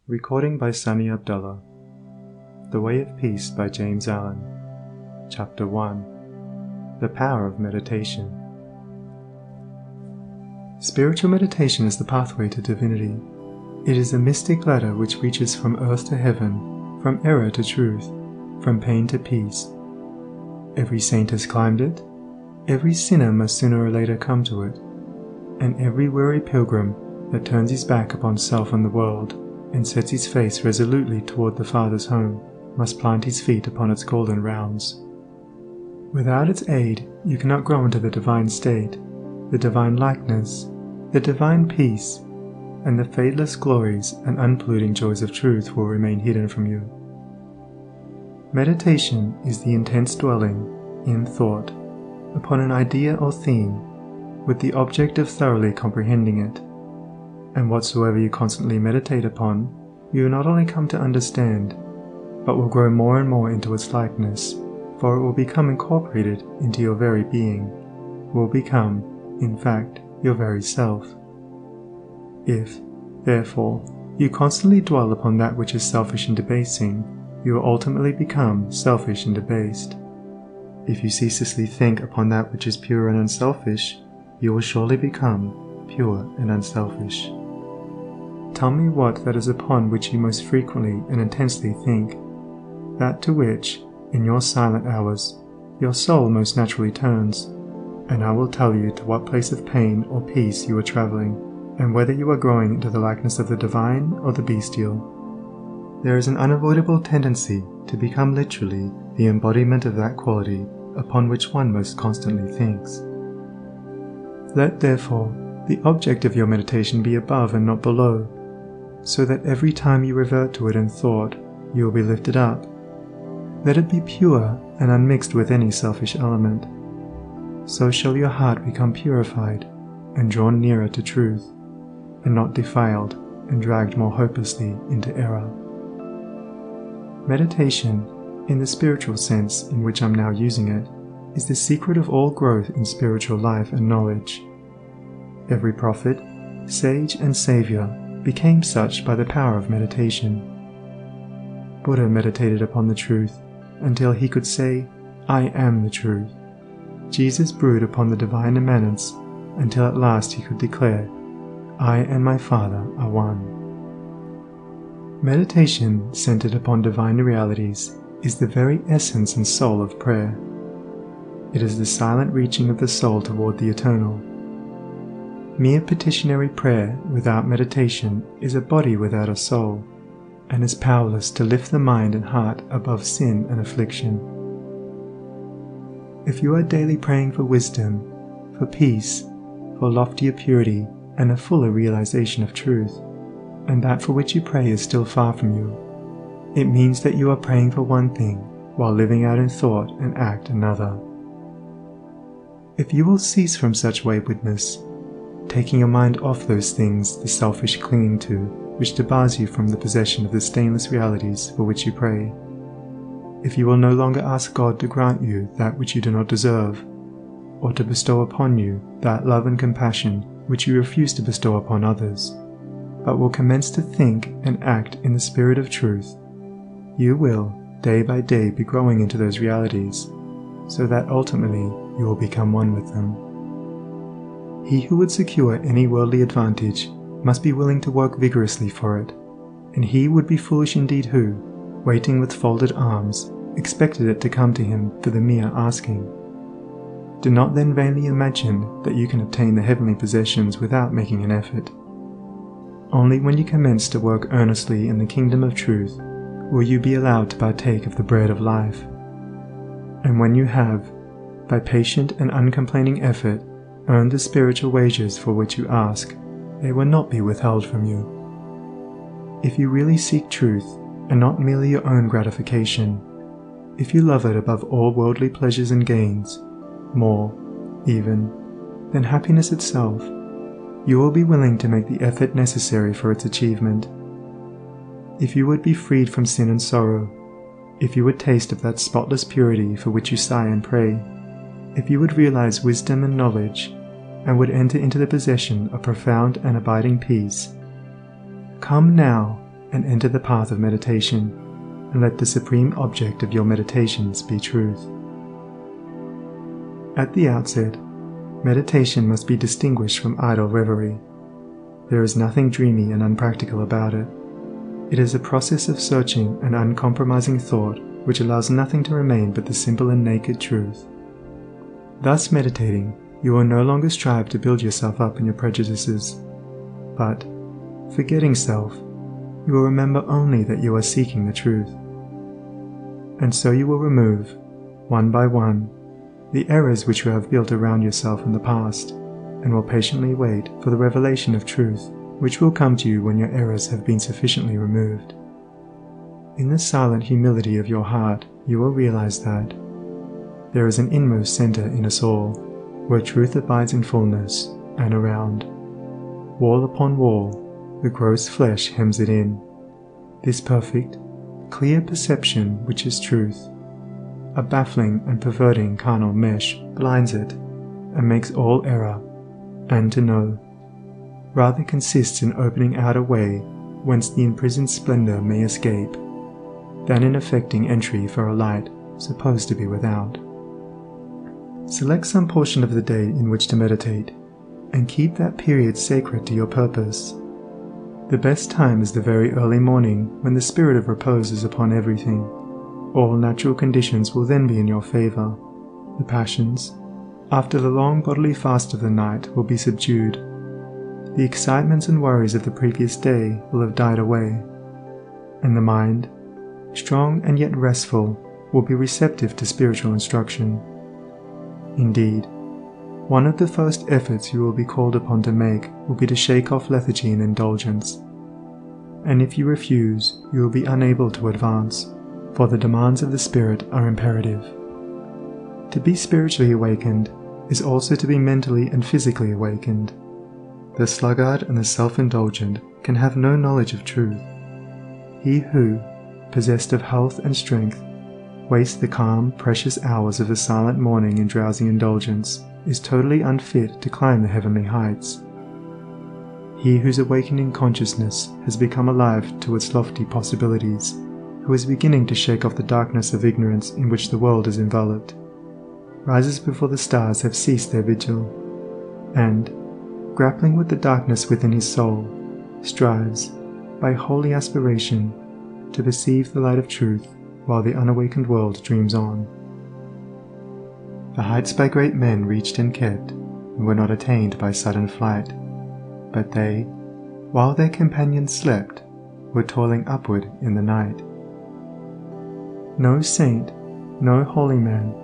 Recording by Sunny Abdullah. The Way of Peace by James Allen. Chapter 1. The Power of Meditation. Spiritual meditation is the pathway to divinity. It is a mystic ladder which reaches from earth to heaven, from error to truth, from pain to peace. Every saint has climbed it, every sinner must sooner or later come to it, and every weary pilgrim that turns his back upon self and the world, and sets his face resolutely toward the Father's home, must plant his feet upon its golden rounds. Without its aid, you cannot grow into the divine state, the divine likeness, the divine peace, and the fadeless glories and unpolluting joys of truth will remain hidden from you. Meditation is the intense dwelling, in thought, upon an idea or theme, with the object of thoroughly comprehending it. And whatsoever you constantly meditate upon, you will not only come to understand, but will grow more and more into its likeness, for it will become incorporated into your very being, will become, in fact, your very self. If, therefore, you constantly dwell upon that which is selfish and debasing, you will ultimately become selfish and debased. If you ceaselessly think upon that which is pure and unselfish, you will surely become pure and unselfish. Tell me what that is upon which you most frequently and intensely think, that to which, in your silent hours, your soul most naturally turns, and I will tell you to what place of pain or peace you are traveling, and whether you are growing into the likeness of the divine or the bestial. There is an unavoidable tendency to become literally the embodiment of that quality upon which one most constantly thinks. Let therefore the object of your meditation be above and not below, so that every time you revert to it in thought, you will be lifted up. Let it be pure and unmixed with any selfish element. So shall your heart become purified and drawn nearer to truth, and not defiled and dragged more hopelessly into error. Meditation, in the spiritual sense in which I'm now using it, is the secret of all growth in spiritual life and knowledge. Every prophet, sage and savior became such by the power of meditation. Buddha meditated upon the truth until he could say, "I am the truth." Jesus brooded upon the divine immanence until at last he could declare, "I and my Father are one." Meditation centered upon divine realities is the very essence and soul of prayer. It is the silent reaching of the soul toward the eternal. Mere petitionary prayer without meditation is a body without a soul, and is powerless to lift the mind and heart above sin and affliction. If you are daily praying for wisdom, for peace, for loftier purity, and a fuller realization of truth, and that for which you pray is still far from you, it means that you are praying for one thing while living out in thought and act another. If you will cease from such waywardness, taking your mind off those things the selfish clinging to, which debars you from the possession of the stainless realities for which you pray, if you will no longer ask God to grant you that which you do not deserve, or to bestow upon you that love and compassion which you refuse to bestow upon others, but will commence to think and act in the spirit of truth, you will, day by day, be growing into those realities, so that ultimately you will become one with them. He who would secure any worldly advantage must be willing to work vigorously for it, and he would be foolish indeed who, waiting with folded arms, expected it to come to him for the mere asking. Do not then vainly imagine that you can obtain the heavenly possessions without making an effort. Only when you commence to work earnestly in the kingdom of truth will you be allowed to partake of the bread of life. And when you have, by patient and uncomplaining effort, earned the spiritual wages for which you ask, they will not be withheld from you. If you really seek truth, and not merely your own gratification, if you love it above all worldly pleasures and gains, more, even, than happiness itself, you will be willing to make the effort necessary for its achievement. If you would be freed from sin and sorrow, if you would taste of that spotless purity for which you sigh and pray, if you would realize wisdom and knowledge, and would enter into the possession of profound and abiding peace, come now and enter the path of meditation, and let the supreme object of your meditations be truth. At the outset, meditation must be distinguished from idle reverie. There is nothing dreamy and unpractical about it. It is a process of searching and uncompromising thought which allows nothing to remain but the simple and naked truth. Thus meditating, you will no longer strive to build yourself up in your prejudices, but, forgetting self, you will remember only that you are seeking the truth. And so you will remove, one by one, the errors which you have built around yourself in the past, and will patiently wait for the revelation of truth, which will come to you when your errors have been sufficiently removed. In the silent humility of your heart, you will realize that there is an inmost center in us all, where truth abides in fullness, and around, wall upon wall, the gross flesh hems it in. This perfect, clear perception which is truth, a baffling and perverting carnal mesh blinds it, and makes all error, and to know, rather consists in opening out a way whence the imprisoned splendor may escape, than in effecting entry for a light supposed to be without. Select some portion of the day in which to meditate, and keep that period sacred to your purpose. The best time is the very early morning, when the spirit of repose is upon everything. All natural conditions will then be in your favor. The passions, after the long bodily fast of the night, will be subdued. The excitements and worries of the previous day will have died away, and the mind, strong and yet restful, will be receptive to spiritual instruction. Indeed, one of the first efforts you will be called upon to make will be to shake off lethargy and indulgence. And if you refuse, you will be unable to advance, for the demands of the Spirit are imperative. To be spiritually awakened is also to be mentally and physically awakened. The sluggard and the self-indulgent can have no knowledge of truth. He who, possessed of health and strength, wastes the calm, precious hours of the silent morning in drowsy indulgence is totally unfit to climb the heavenly heights. He whose awakening consciousness has become alive to its lofty possibilities, who is beginning to shake off the darkness of ignorance in which the world is enveloped, rises before the stars have ceased their vigil, and, grappling with the darkness within his soul, strives, by holy aspiration, to perceive the light of truth while the unawakened world dreams on. The heights by great men reached and kept were not attained by sudden flight, but they, while their companions slept, were toiling upward in the night. No saint, no holy man,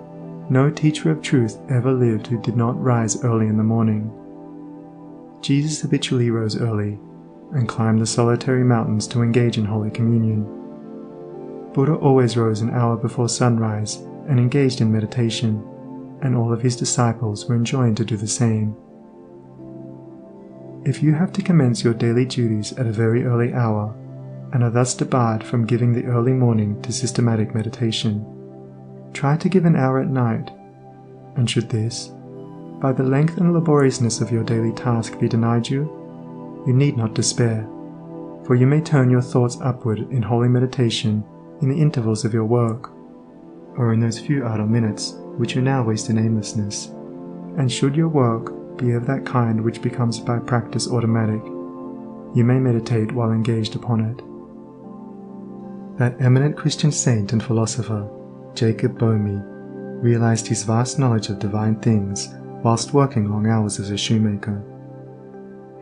no teacher of truth ever lived who did not rise early in the morning. Jesus habitually rose early, and climbed the solitary mountains to engage in Holy Communion. Buddha always rose an hour before sunrise and engaged in meditation, and all of his disciples were enjoined to do the same. If you have to commence your daily duties at a very early hour, and are thus debarred from giving the early morning to systematic meditation, try to give an hour at night, and should this, by the length and laboriousness of your daily task, be denied you, you need not despair, for you may turn your thoughts upward in holy meditation in the intervals of your work, or in those few idle minutes which you now waste in aimlessness, and should your work be of that kind which becomes by practice automatic, you may meditate while engaged upon it. That eminent Christian saint and philosopher, Jacob Boehme, realized his vast knowledge of divine things whilst working long hours as a shoemaker.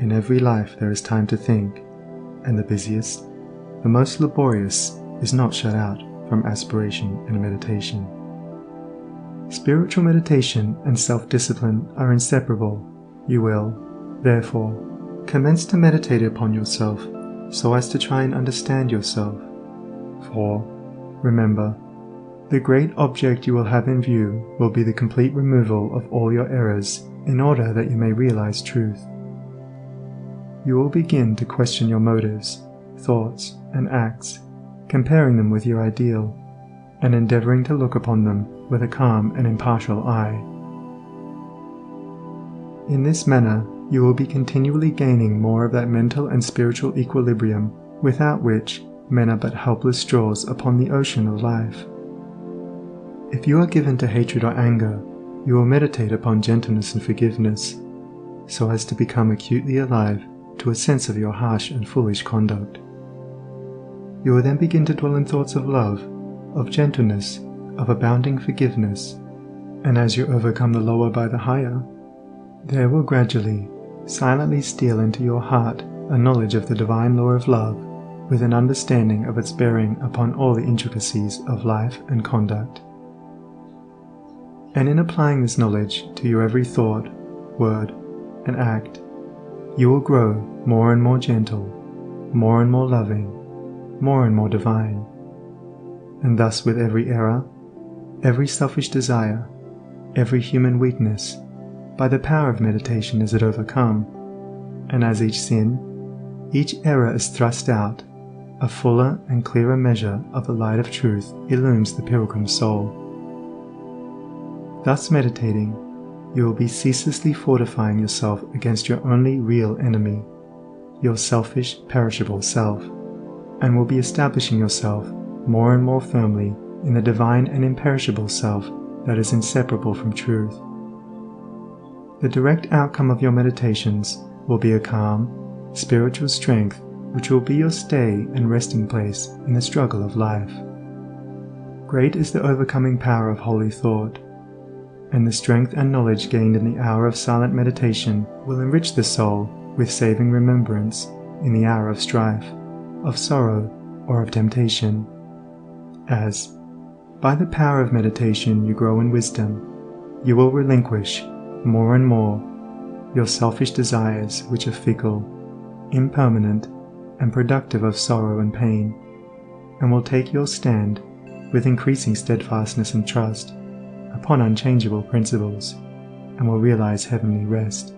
In every life there is time to think, and the busiest, the most laborious, is not shut out from aspiration and meditation. Spiritual meditation and self-discipline are inseparable. You will, therefore, commence to meditate upon yourself so as to try and understand yourself. For, remember, the great object you will have in view will be the complete removal of all your errors in order that you may realize truth. You will begin to question your motives, thoughts, and acts, comparing them with your ideal, and endeavoring to look upon them with a calm and impartial eye. In this manner, you will be continually gaining more of that mental and spiritual equilibrium without which men are but helpless straws upon the ocean of life. If you are given to hatred or anger, you will meditate upon gentleness and forgiveness, so as to become acutely alive to a sense of your harsh and foolish conduct. You will then begin to dwell in thoughts of love, of gentleness, of abounding forgiveness, and as you overcome the lower by the higher, there will gradually, silently steal into your heart a knowledge of the divine law of love, with an understanding of its bearing upon all the intricacies of life and conduct. And in applying this knowledge to your every thought, word, and act, you will grow more and more gentle, more and more loving, more and more divine. And thus with every error, every selfish desire, every human weakness, by the power of meditation is it overcome, and as each sin, each error is thrust out, a fuller and clearer measure of the light of truth illumes the pilgrim's soul. Thus meditating, you will be ceaselessly fortifying yourself against your only real enemy, your selfish, perishable self, and will be establishing yourself more and more firmly in the divine and imperishable self that is inseparable from truth. The direct outcome of your meditations will be a calm, spiritual strength which will be your stay and resting place in the struggle of life. Great is the overcoming power of holy thought, and the strength and knowledge gained in the hour of silent meditation will enrich the soul with saving remembrance in the hour of strife, of sorrow, or of temptation, as, by the power of meditation you grow in wisdom, you will relinquish, more and more, your selfish desires which are fickle, impermanent, and productive of sorrow and pain, and will take your stand, with increasing steadfastness and trust, upon unchangeable principles, and will realize heavenly rest.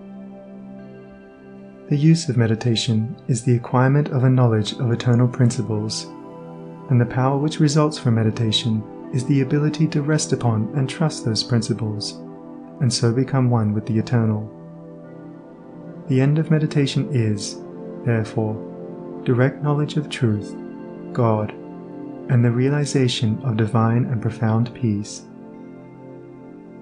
The use of meditation is the acquirement of a knowledge of eternal principles, and the power which results from meditation is the ability to rest upon and trust those principles, and so become one with the eternal. The end of meditation is, therefore, direct knowledge of truth, God, and the realization of divine and profound peace.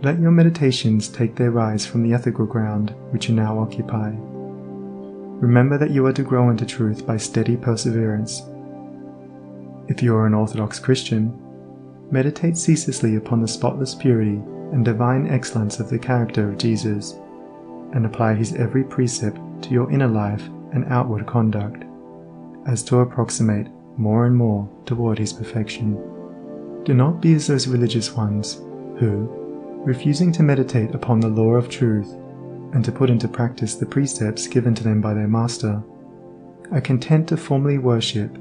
Let your meditations take their rise from the ethical ground which you now occupy. Remember that you are to grow into truth by steady perseverance. If you are an Orthodox Christian, meditate ceaselessly upon the spotless purity and divine excellence of the character of Jesus, and apply his every precept to your inner life and outward conduct, as to approximate more and more toward his perfection. Do not be as those religious ones who, refusing to meditate upon the law of truth and to put into practice the precepts given to them by their master, are content to formally worship,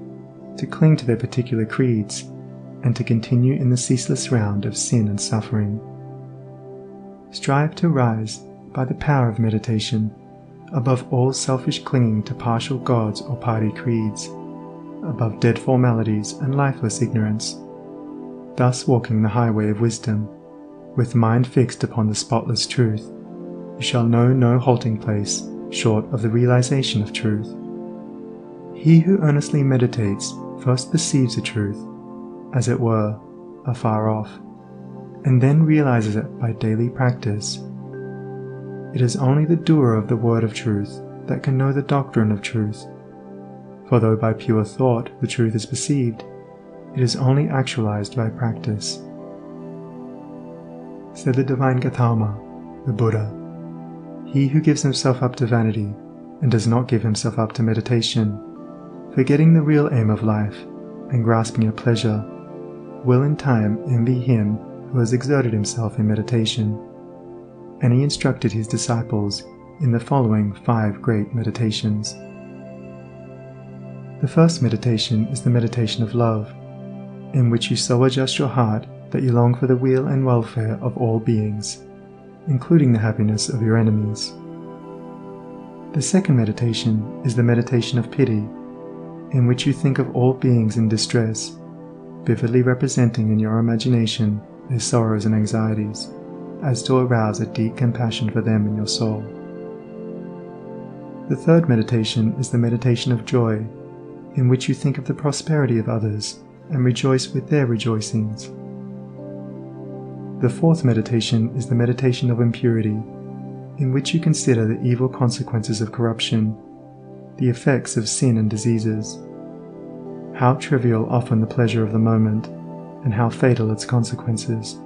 to cling to their particular creeds, and to continue in the ceaseless round of sin and suffering. Strive to rise, by the power of meditation, above all selfish clinging to partial gods or party creeds, above dead formalities and lifeless ignorance, thus walking the highway of wisdom, with mind fixed upon the spotless truth. You shall know no halting place short of the realization of truth. He who earnestly meditates first perceives the truth, as it were, afar off, and then realizes it by daily practice. It is only the doer of the word of truth that can know the doctrine of truth, for though by pure thought the truth is perceived, it is only actualized by practice. Said the divine Gautama, the Buddha, he who gives himself up to vanity and does not give himself up to meditation, forgetting the real aim of life and grasping at pleasure, will in time envy him who has exerted himself in meditation. And he instructed his disciples in the following 5 great meditations. The first meditation is the meditation of love, in which you so adjust your heart that you long for the weal and welfare of all beings, including the happiness of your enemies. The second meditation is the meditation of pity, in which you think of all beings in distress, vividly representing in your imagination their sorrows and anxieties, as to arouse a deep compassion for them in your soul. The third meditation is the meditation of joy, in which you think of the prosperity of others and rejoice with their rejoicings. The fourth meditation is the meditation of impurity, in which you consider the evil consequences of corruption, the effects of sin and diseases. How trivial often the pleasure of the moment, and how fatal its consequences.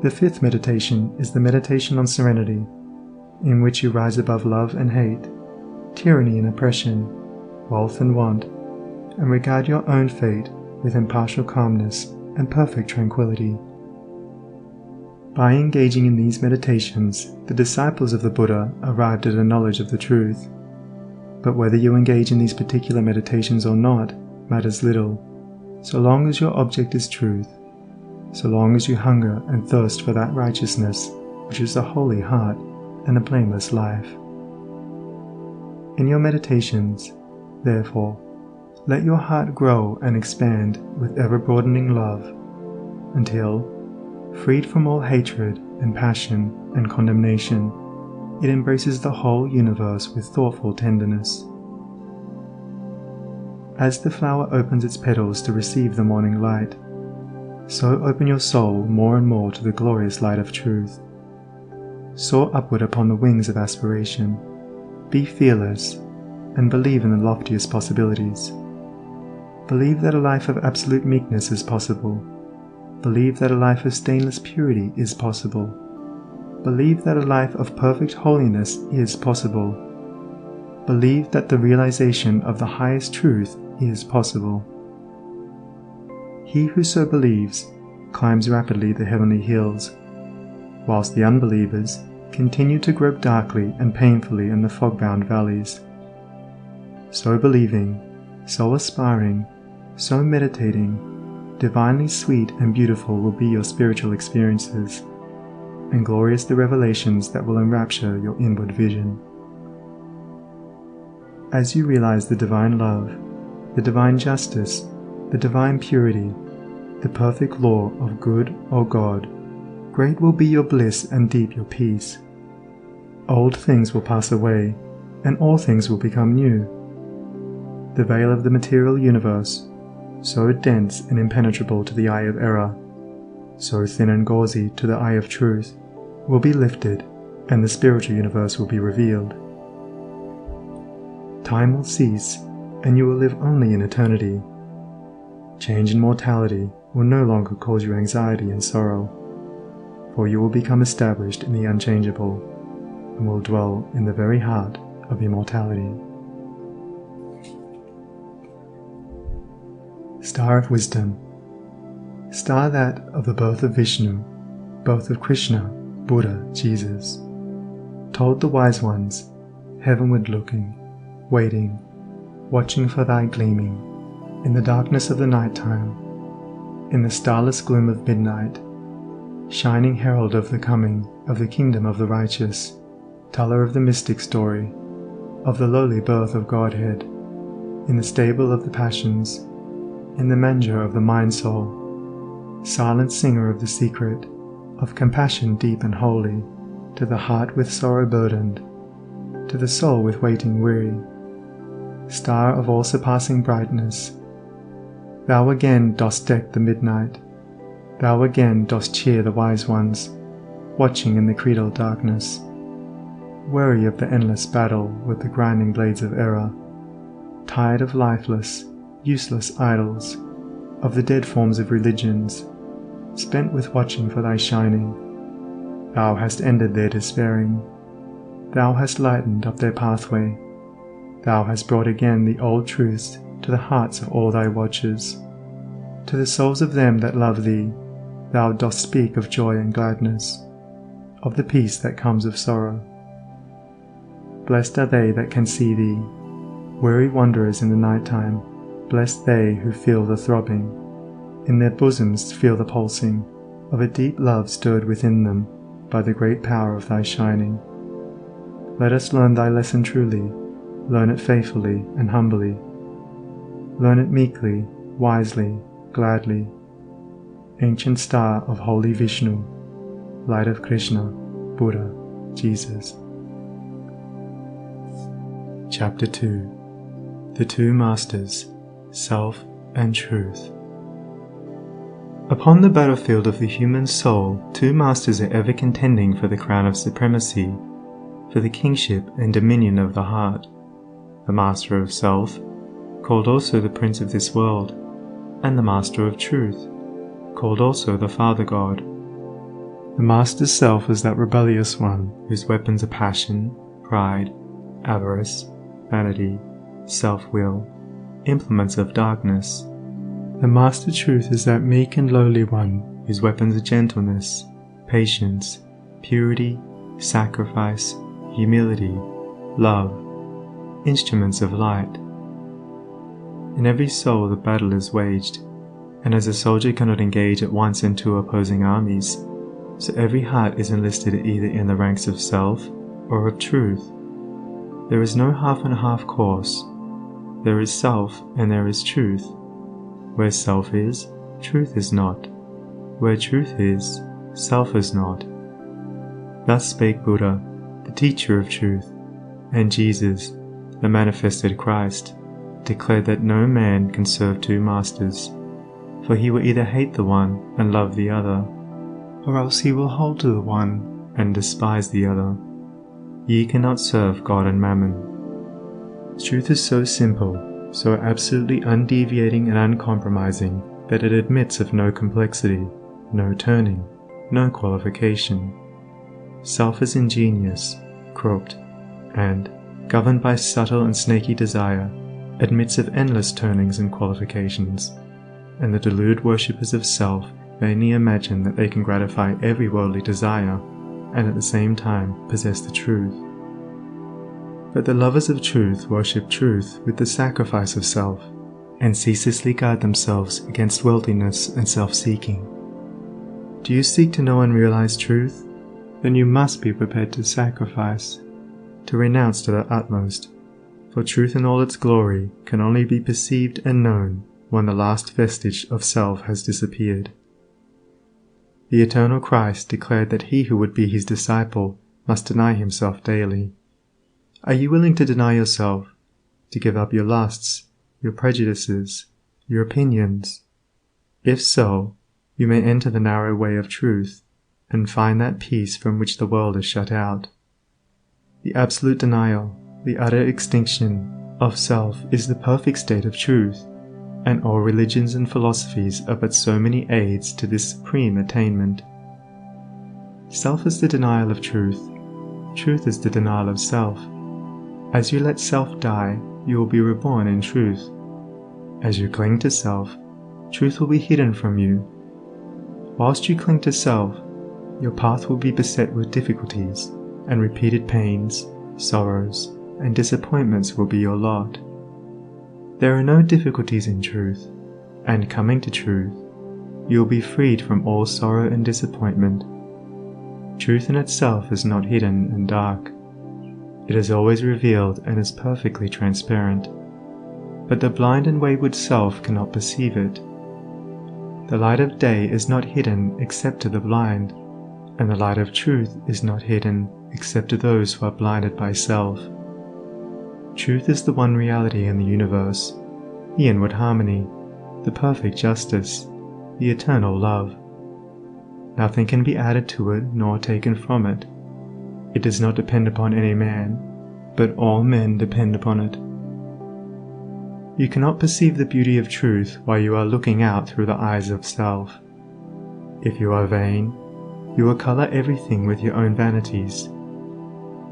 The fifth meditation is the meditation on serenity, in which you rise above love and hate, tyranny and oppression, wealth and want, and regard your own fate with impartial calmness and perfect tranquility. By engaging in these meditations, the disciples of the Buddha arrived at a knowledge of the truth. But whether you engage in these particular meditations or not matters little, so long as your object is truth, so long as you hunger and thirst for that righteousness which is a holy heart and a blameless life. In your meditations, therefore, let your heart grow and expand with ever-broadening love, until, freed from all hatred and passion and condemnation, it embraces the whole universe with thoughtful tenderness. As the flower opens its petals to receive the morning light, so open your soul more and more to the glorious light of truth. Soar upward upon the wings of aspiration, be fearless, and believe in the loftiest possibilities. Believe that a life of absolute meekness is possible. Believe that a life of stainless purity is possible. Believe that a life of perfect holiness is possible. Believe that the realization of the highest truth is possible. He who so believes climbs rapidly the heavenly hills, whilst the unbelievers continue to grope darkly and painfully in the fog-bound valleys. So believing, so aspiring, so meditating, divinely sweet and beautiful will be your spiritual experiences, and glorious the revelations that will enrapture your inward vision. As you realize the divine love, the divine justice, the divine purity, the perfect law of good, O God, great will be your bliss and deep your peace. Old things will pass away, and all things will become new. The veil of the material universe, so dense and impenetrable to the eye of error, so thin and gauzy to the eye of truth, will be lifted, and the spiritual universe will be revealed. Time will cease, and you will live only in eternity. Change and mortality will no longer cause you anxiety and sorrow, for you will become established in the unchangeable, and will dwell in the very heart of immortality. Star of Wisdom. Star that of the birth of Vishnu, both of Krishna, Buddha, Jesus. Told the wise ones, heavenward looking, waiting, watching for thy gleaming, in the darkness of the night time, in the starless gloom of midnight, shining herald of the coming of the kingdom of the righteous, teller of the mystic story, of the lowly birth of Godhead, in the stable of the passions, in the manger of the mind-soul, silent singer of the secret, of compassion deep and holy, to the heart with sorrow burdened, to the soul with waiting weary, star of all-surpassing brightness, thou again dost deck the midnight, thou again dost cheer the wise ones, watching in the creedal darkness, weary of the endless battle with the grinding blades of error, tired of lifeless, useless idols, of the dead forms of religions, spent with watching for thy shining. Thou hast ended their despairing, thou hast lightened up their pathway, thou hast brought again the old truths to the hearts of all thy watchers. To the souls of them that love thee, thou dost speak of joy and gladness, of the peace that comes of sorrow. Blessed are they that can see thee, weary wanderers in the night time. Blessed they who feel the throbbing, in their bosoms feel the pulsing, of a deep love stirred within them by the great power of thy shining. Let us learn thy lesson truly, learn it faithfully and humbly. Learn it meekly, wisely, gladly. Ancient star of holy Vishnu, light of Krishna, Buddha, Jesus. Chapter 2. The two masters, self and truth. Upon the battlefield of the human soul, two masters are ever contending for the crown of supremacy, for the kingship and dominion of the heart. The master of self, called also the prince of this world, and the master of truth, called also the Father God. The master self is that rebellious one whose weapons are passion, pride, avarice, vanity, self-will, implements of darkness. The master truth is that meek and lowly one whose weapons are gentleness, patience, purity, sacrifice, humility, love, instruments of light. In every soul the battle is waged, and as a soldier cannot engage at once in two opposing armies, so every heart is enlisted either in the ranks of self or of truth. There is no half and half course. There is self and there is truth. Where self is, truth is not. Where truth is, self is not. Thus spake Buddha, the teacher of truth, and Jesus, the manifested Christ, declared that no man can serve two masters, for he will either hate the one and love the other, or else he will hold to the one and despise the other. Ye cannot serve God and mammon. Truth is so simple, so absolutely undeviating and uncompromising that it admits of no complexity, no turning, no qualification. Self is ingenious, crooked, and, governed by subtle and snaky desire, admits of endless turnings and qualifications, and the deluded worshippers of self vainly imagine that they can gratify every worldly desire, and at the same time possess the truth. But the lovers of truth worship truth with the sacrifice of self, and ceaselessly guard themselves against worldliness and self-seeking. Do you seek to know and realize truth? Then you must be prepared to sacrifice, to renounce to the utmost, for truth in all its glory can only be perceived and known when the last vestige of self has disappeared. The eternal Christ declared that he who would be his disciple must deny himself daily. Are you willing to deny yourself, to give up your lusts, your prejudices, your opinions? If so, you may enter the narrow way of truth, and find that peace from which the world is shut out. The absolute denial, the utter extinction of self is the perfect state of truth, and all religions and philosophies are but so many aids to this supreme attainment. Self is the denial of truth. Truth is the denial of self. As you let self die, you will be reborn in truth. As you cling to self, truth will be hidden from you. Whilst you cling to self, your path will be beset with difficulties, and repeated pains, sorrows, and disappointments will be your lot. There are no difficulties in truth, and coming to truth, you will be freed from all sorrow and disappointment. Truth in itself is not hidden and dark. It is always revealed and is perfectly transparent, but the blind and wayward self cannot perceive it. The light of day is not hidden except to the blind, and the light of truth is not hidden except to those who are blinded by self. Truth is the one reality in the universe, the inward harmony, the perfect justice, the eternal love. Nothing can be added to it nor taken from it. It does not depend upon any man, but all men depend upon it. You cannot perceive the beauty of truth while you are looking out through the eyes of self. If you are vain, you will color everything with your own vanities.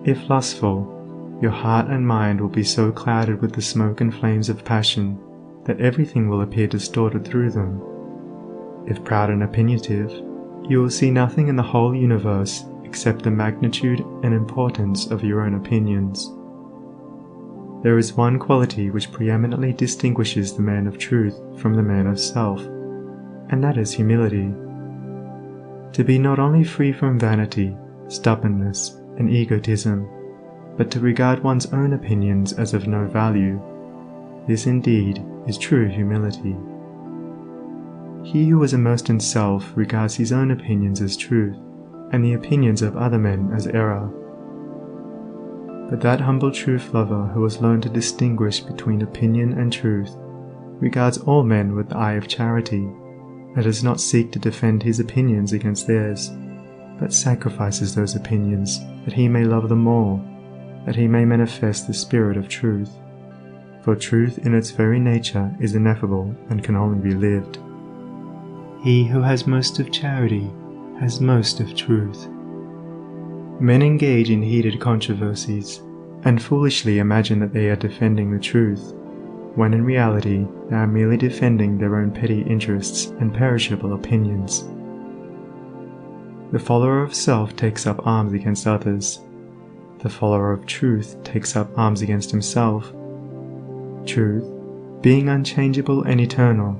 If lustful, your heart and mind will be so clouded with the smoke and flames of passion that everything will appear distorted through them. If proud and opinionative, you will see nothing in the whole universe except the magnitude and importance of your own opinions. There is one quality which preeminently distinguishes the man of truth from the man of self, and that is humility. To be not only free from vanity, stubbornness, and egotism, but to regard one's own opinions as of no value. This indeed is true humility. He who is immersed in self regards his own opinions as truth, and the opinions of other men as error. But that humble truth lover who has learned to distinguish between opinion and truth regards all men with the eye of charity, and does not seek to defend his opinions against theirs, but sacrifices those opinions that he may love them more, that he may manifest the spirit of truth. For truth in its very nature is ineffable and can only be lived. He who has most of charity has most of truth. Men engage in heated controversies, and foolishly imagine that they are defending the truth, when in reality they are merely defending their own petty interests and perishable opinions. The follower of self takes up arms against others. The follower of truth takes up arms against himself. Truth, being unchangeable and eternal,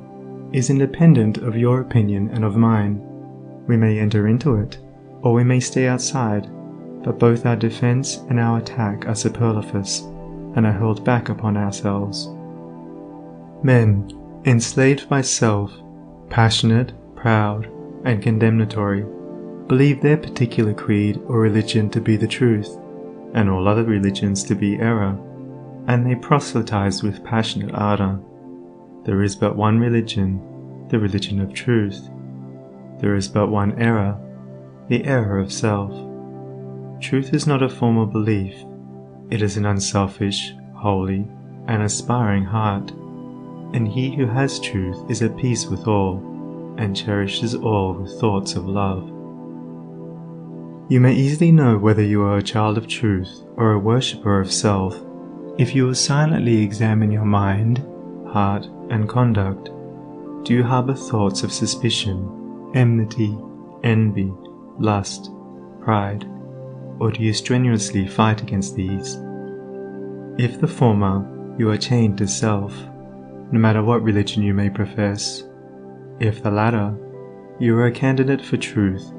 is independent of your opinion and of mine. We may enter into it, or we may stay outside, but both our defense and our attack are superfluous, and are hurled back upon ourselves. Men, enslaved by self, passionate, proud, and condemnatory, believe their particular creed or religion to be the truth, and all other religions to be error, and they proselytize with passionate ardor. There is but one religion, the religion of truth. There is but one error, the error of self. Truth is not a formal belief, it is an unselfish, holy, and aspiring heart, and he who has truth is at peace with all, and cherishes all with thoughts of love. You may easily know whether you are a child of truth or a worshipper of self if you will silently examine your mind, heart, and conduct. Do you harbor thoughts of suspicion, enmity, envy, lust, pride, or do you strenuously fight against these? If the former, you are chained to self, no matter what religion you may profess. If the latter, you are a candidate for truth,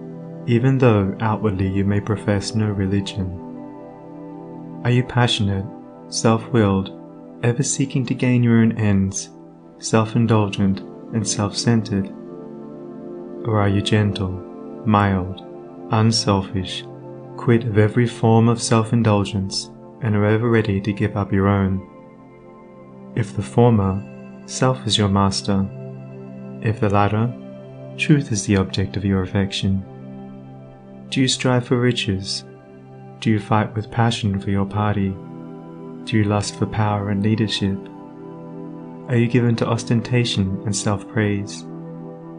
even though outwardly you may profess no religion. Are you passionate, self-willed, ever seeking to gain your own ends, self-indulgent and self-centered? Or are you gentle, mild, unselfish, quit of every form of self-indulgence, and are ever ready to give up your own? If the former, self is your master. If the latter, truth is the object of your affection. Do you strive for riches? Do you fight with passion for your party? Do you lust for power and leadership? Are you given to ostentation and self-praise?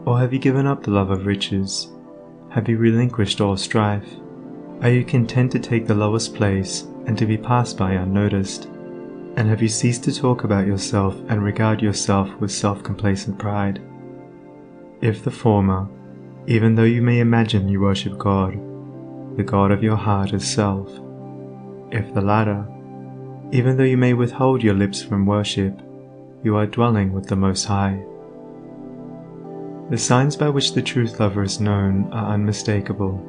Or have you given up the love of riches? Have you relinquished all strife? Are you content to take the lowest place and to be passed by unnoticed? And have you ceased to talk about yourself and regard yourself with self-complacent pride? If the former, even though you may imagine you worship God, the God of your heart is self. If the latter, even though you may withhold your lips from worship, you are dwelling with the Most High. The signs by which the truth lover is known are unmistakable.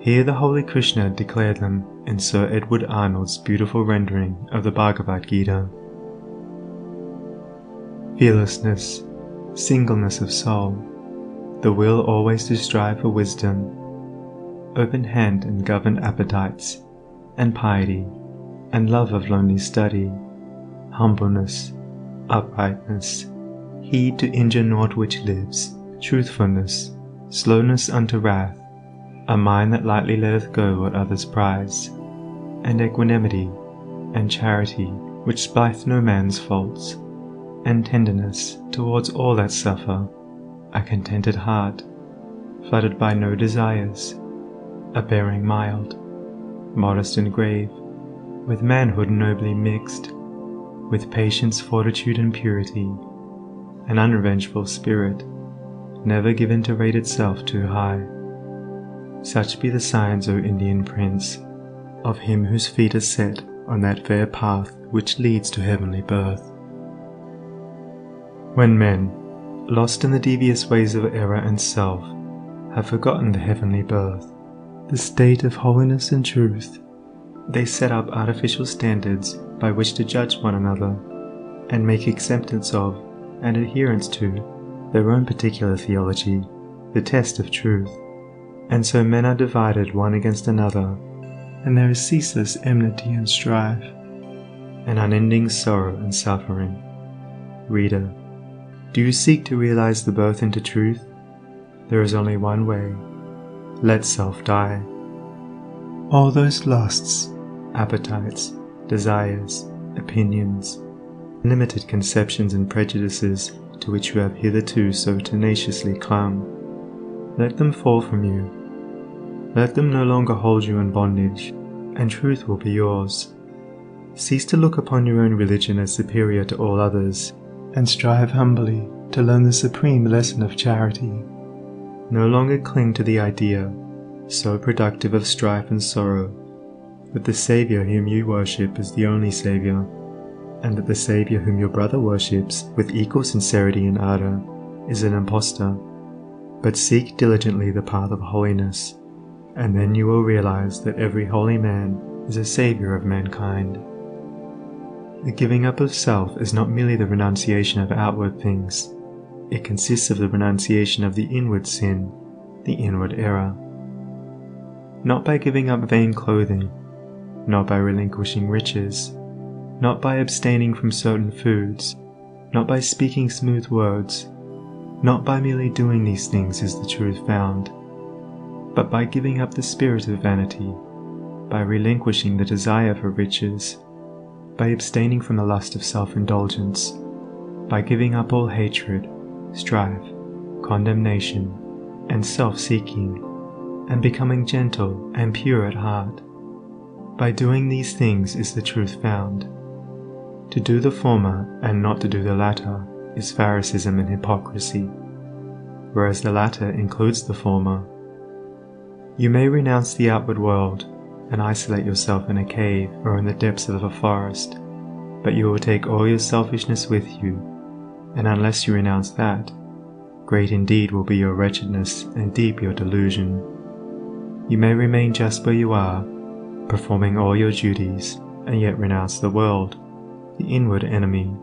Here the Holy Krishna declared them in Sir Edward Arnold's beautiful rendering of the Bhagavad Gita. Fearlessness, singleness of soul, the will always to strive for wisdom, open hand and governed appetites, and piety, and love of lonely study, humbleness, uprightness, heed to injure naught which lives, truthfulness, slowness unto wrath, a mind that lightly letteth go what others prize, and equanimity, and charity which spieth no man's faults, and tenderness towards all that suffer, a contented heart, fluttered by no desires, a bearing mild, modest and grave, with manhood nobly mixed, with patience, fortitude, and purity, an unrevengeful spirit, never given to rate itself too high. Such be the signs, O Indian prince, of him whose feet are set on that fair path which leads to heavenly birth. When men, lost in the devious ways of error and self, have forgotten the heavenly birth, the state of holiness and truth, they set up artificial standards by which to judge one another, and make acceptance of and adherence to their own particular theology, the test of truth, and so men are divided one against another, and there is ceaseless enmity and strife, and unending sorrow and suffering. Reader, do you seek to realize the birth into truth? There is only one way. Let self die. All those lusts, appetites, desires, opinions, limited conceptions and prejudices to which you have hitherto so tenaciously clung, let them fall from you. Let them no longer hold you in bondage, and truth will be yours. Cease to look upon your own religion as superior to all others, and strive humbly to learn the supreme lesson of charity. No longer cling to the idea, so productive of strife and sorrow, that the Saviour whom you worship is the only Saviour, and that the Saviour whom your brother worships with equal sincerity and ardour is an impostor. But seek diligently the path of holiness, and then you will realize that every holy man is a saviour of mankind. The giving up of self is not merely the renunciation of outward things. It consists of the renunciation of the inward sin, the inward error. Not by giving up vain clothing, not by relinquishing riches, not by abstaining from certain foods, not by speaking smooth words, not by merely doing these things is the truth found, but by giving up the spirit of vanity, by relinquishing the desire for riches, by abstaining from the lust of self-indulgence, by giving up all hatred, strife, condemnation, and self-seeking, and becoming gentle and pure at heart. By doing these things is the truth found. To do the former and not to do the latter is Pharisaism and hypocrisy, whereas the latter includes the former. You may renounce the outward world and isolate yourself in a cave or in the depths of a forest, but you will take all your selfishness with you, and unless you renounce that, great indeed will be your wretchedness and deep your delusion. You may remain just where you are, performing all your duties, and yet renounce the world, the inward enemy.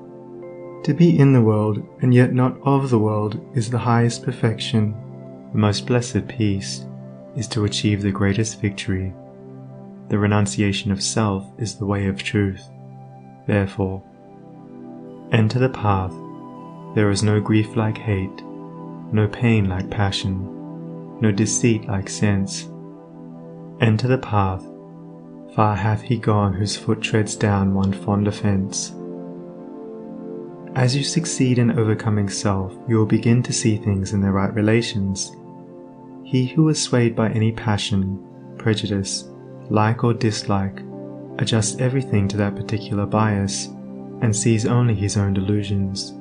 To be in the world and yet not of the world is the highest perfection, the most blessed peace, is to achieve the greatest victory. The renunciation of self is the way of truth. Therefore, enter the path. There is no grief like hate, no pain like passion, no deceit like sense. Enter the path. Far hath he gone whose foot treads down one fond offence. As you succeed in overcoming self, you will begin to see things in their right relations. He who is swayed by any passion, prejudice, like or dislike, adjusts everything to that particular bias, and sees only his own delusions.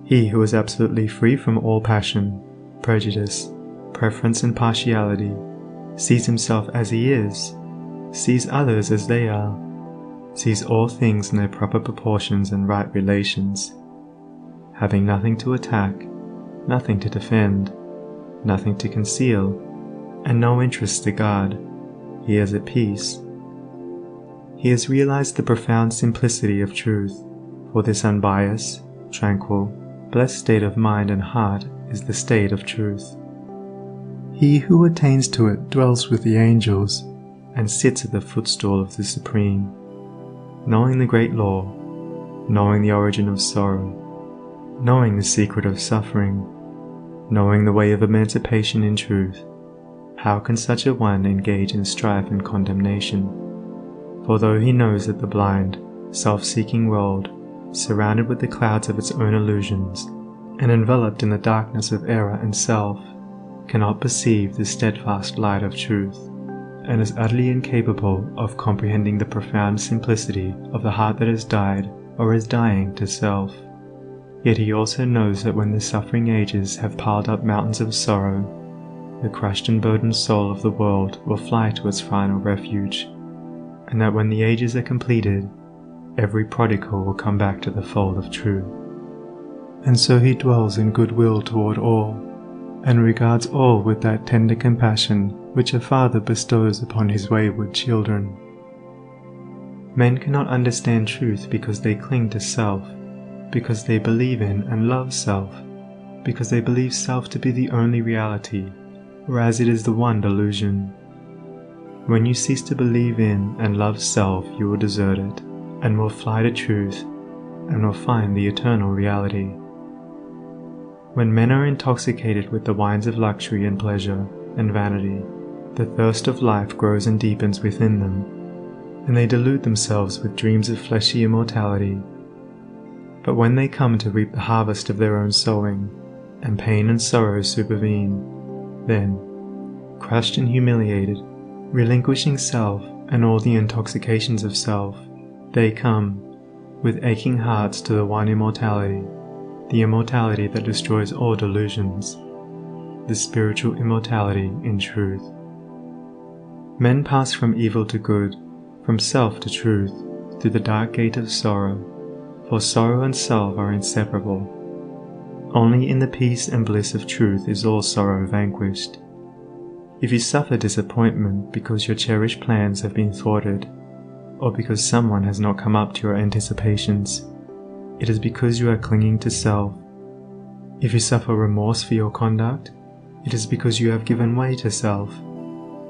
He who is absolutely free from all passion, prejudice, preference and partiality, sees himself as he is, sees others as they are, sees all things in their proper proportions and right relations. Having nothing to attack, nothing to defend, nothing to conceal, and no interests to guard, he is at peace. He has realized the profound simplicity of truth, for this unbiased, tranquil, blessed state of mind and heart is the state of truth. He who attains to it dwells with the angels, and sits at the footstool of the Supreme, knowing the great law, knowing the origin of sorrow, knowing the secret of suffering, knowing the way of emancipation in truth. How can such a one engage in strife and condemnation? For though he knows that the blind, self-seeking world, surrounded with the clouds of its own illusions, and enveloped in the darkness of error and self, cannot perceive the steadfast light of truth, and is utterly incapable of comprehending the profound simplicity of the heart that has died or is dying to self. Yet he also knows that when the suffering ages have piled up mountains of sorrow, the crushed and burdened soul of the world will fly to its final refuge, and that when the ages are completed, every prodigal will come back to the fold of truth. And so he dwells in goodwill toward all, and regards all with that tender compassion which a father bestows upon his wayward children. Men cannot understand truth because they cling to self, because they believe in and love self, because they believe self to be the only reality, whereas it is the one delusion. When you cease to believe in and love self, you will desert it, and will fly to truth, and will find the eternal reality. When men are intoxicated with the wines of luxury and pleasure and vanity, the thirst of life grows and deepens within them, and they delude themselves with dreams of fleshy immortality. But when they come to reap the harvest of their own sowing, and pain and sorrow supervene, then, crushed and humiliated, relinquishing self and all the intoxications of self, they come, with aching hearts, to the one immortality, the immortality that destroys all delusions, the spiritual immortality in truth. Men pass from evil to good, from self to truth, through the dark gate of sorrow, for sorrow and self are inseparable. Only in the peace and bliss of truth is all sorrow vanquished. If you suffer disappointment because your cherished plans have been thwarted, or because someone has not come up to your anticipations, it is because you are clinging to self. If you suffer remorse for your conduct, it is because you have given way to self.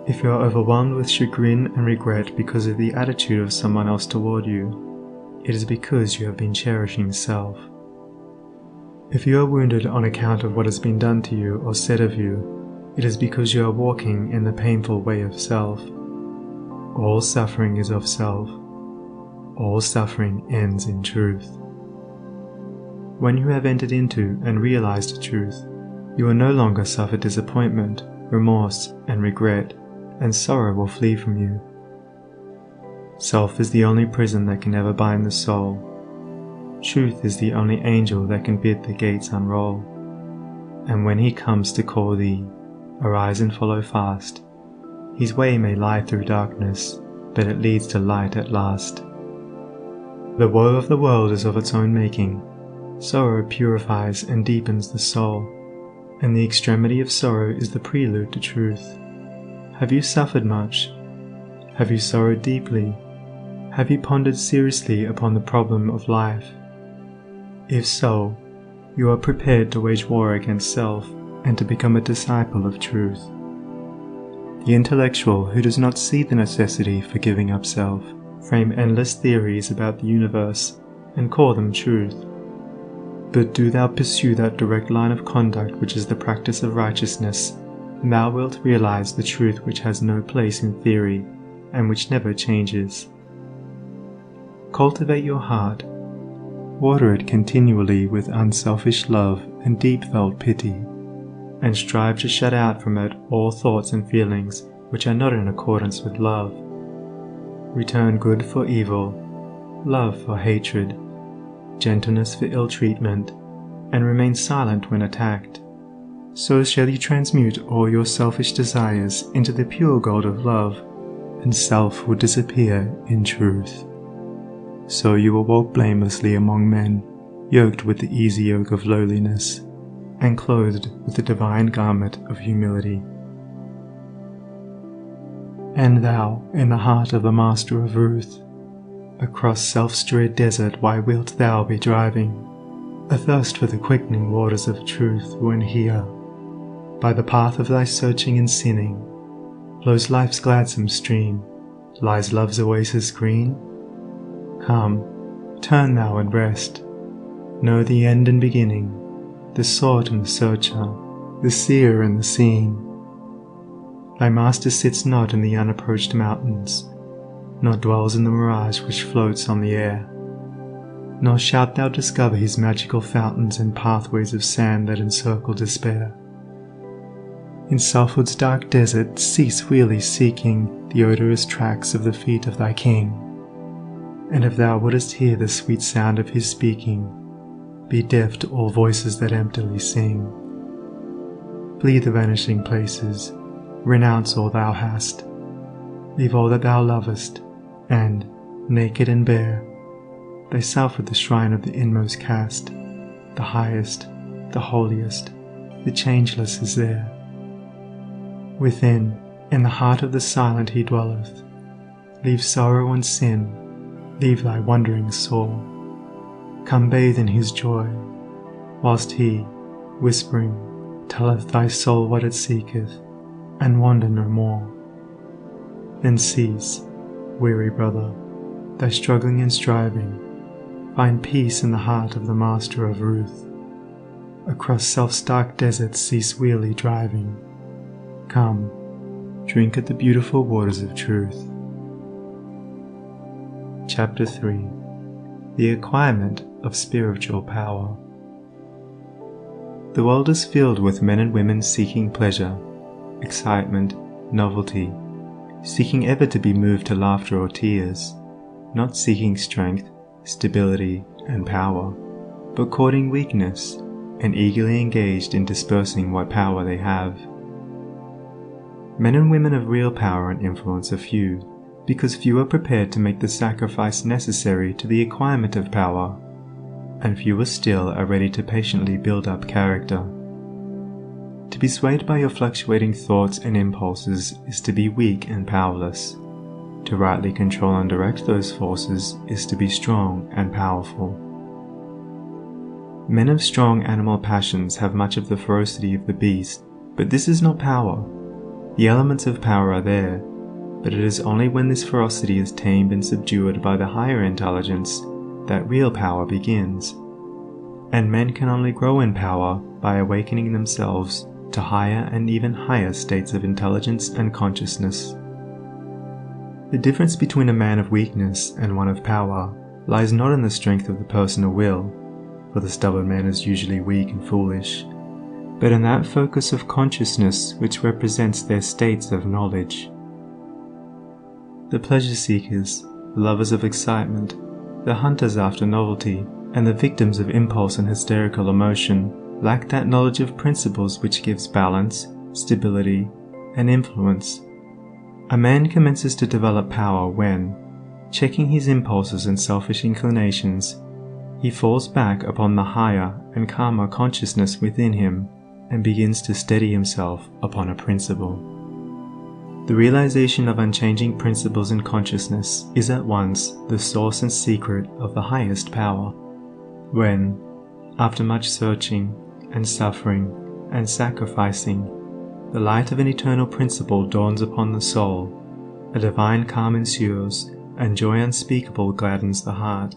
If you are overwhelmed with chagrin and regret because of the attitude of someone else toward you, it is because you have been cherishing self. If you are wounded on account of what has been done to you or said of you, it is because you are walking in the painful way of self. All suffering is of self. All suffering ends in truth. When you have entered into and realized truth, you will no longer suffer disappointment, remorse, and regret, and sorrow will flee from you. Self is the only prison that can ever bind the soul. Truth is the only angel that can bid the gates unroll. And when he comes to call thee, arise and follow fast. His way may lie through darkness, but it leads to light at last. The woe of the world is of its own making. Sorrow purifies and deepens the soul, and the extremity of sorrow is the prelude to truth. Have you suffered much? Have you sorrowed deeply? Have you pondered seriously upon the problem of life? If so, you are prepared to wage war against self and to become a disciple of truth. The intellectual who does not see the necessity for giving up self frame endless theories about the universe and call them truth. But do thou pursue that direct line of conduct which is the practice of righteousness, and thou wilt realize the truth which has no place in theory and which never changes. Cultivate your heart. Water it continually with unselfish love and deep-felt pity, and strive to shut out from it all thoughts and feelings which are not in accordance with love. Return good for evil, love for hatred, gentleness for ill treatment, and remain silent when attacked. So shall you transmute all your selfish desires into the pure gold of love, and self will disappear in truth. So you will walk blamelessly among men, yoked with the easy yoke of lowliness, and clothed with the divine garment of humility. And thou, in the heart of the Master of Ruth, across self-strayed desert why wilt thou be driving, athirst for the quickening waters of truth, when here, by the path of thy searching and sinning, flows life's gladsome stream, lies love's oasis green? Come, turn thou and rest, know the end and beginning, the sought and the searcher, the seer and the seen. Thy master sits not in the unapproached mountains, nor dwells in the mirage which floats on the air, nor shalt thou discover his magical fountains and pathways of sand that encircle despair. In selfhood's dark desert cease wearily seeking the odorous tracks of the feet of thy king, and if thou wouldest hear the sweet sound of his speaking, be deaf to all voices that emptily sing. Flee the vanishing places, renounce all thou hast, leave all that thou lovest, and, naked and bare, thyself at the shrine of the inmost cast. The highest, the holiest, the changeless is there. Within, in the heart of the silent he dwelleth. Leave sorrow and sin, leave thy wandering soul. Come bathe in his joy, whilst he, whispering, telleth thy soul what it seeketh, and wander no more. Then cease, weary brother, thy struggling and striving. Find peace in the heart of the Master of Ruth. Across self-stark deserts cease wearily driving. Come, drink at the beautiful waters of truth. Chapter 3. The Acquirement of Spiritual Power. The world is filled with men and women seeking pleasure, excitement, novelty, seeking ever to be moved to laughter or tears, not seeking strength, stability, and power, but courting weakness and eagerly engaged in dispersing what power they have. Men and women of real power and influence are few, because few are prepared to make the sacrifice necessary to the acquirement of power, and fewer still are ready to patiently build up character. To be swayed by your fluctuating thoughts and impulses is to be weak and powerless. To rightly control and direct those forces is to be strong and powerful. Men of strong animal passions have much of the ferocity of the beast, but this is not power. The elements of power are there, but it is only when this ferocity is tamed and subdued by the higher intelligence that real power begins. And men can only grow in power by awakening themselves to higher and even higher states of intelligence and consciousness. The difference between a man of weakness and one of power lies not in the strength of the personal will, for the stubborn man is usually weak and foolish, but in that focus of consciousness which represents their states of knowledge. The pleasure seekers, the lovers of excitement, the hunters after novelty, and the victims of impulse and hysterical emotion lack that knowledge of principles which gives balance, stability, and influence. A man commences to develop power when, checking his impulses and selfish inclinations, he falls back upon the higher and calmer consciousness within him and begins to steady himself upon a principle. The realization of unchanging principles in consciousness is at once the source and secret of the highest power. When, after much searching and suffering and sacrificing, the light of an eternal principle dawns upon the soul, a divine calm ensues, and joy unspeakable gladdens the heart.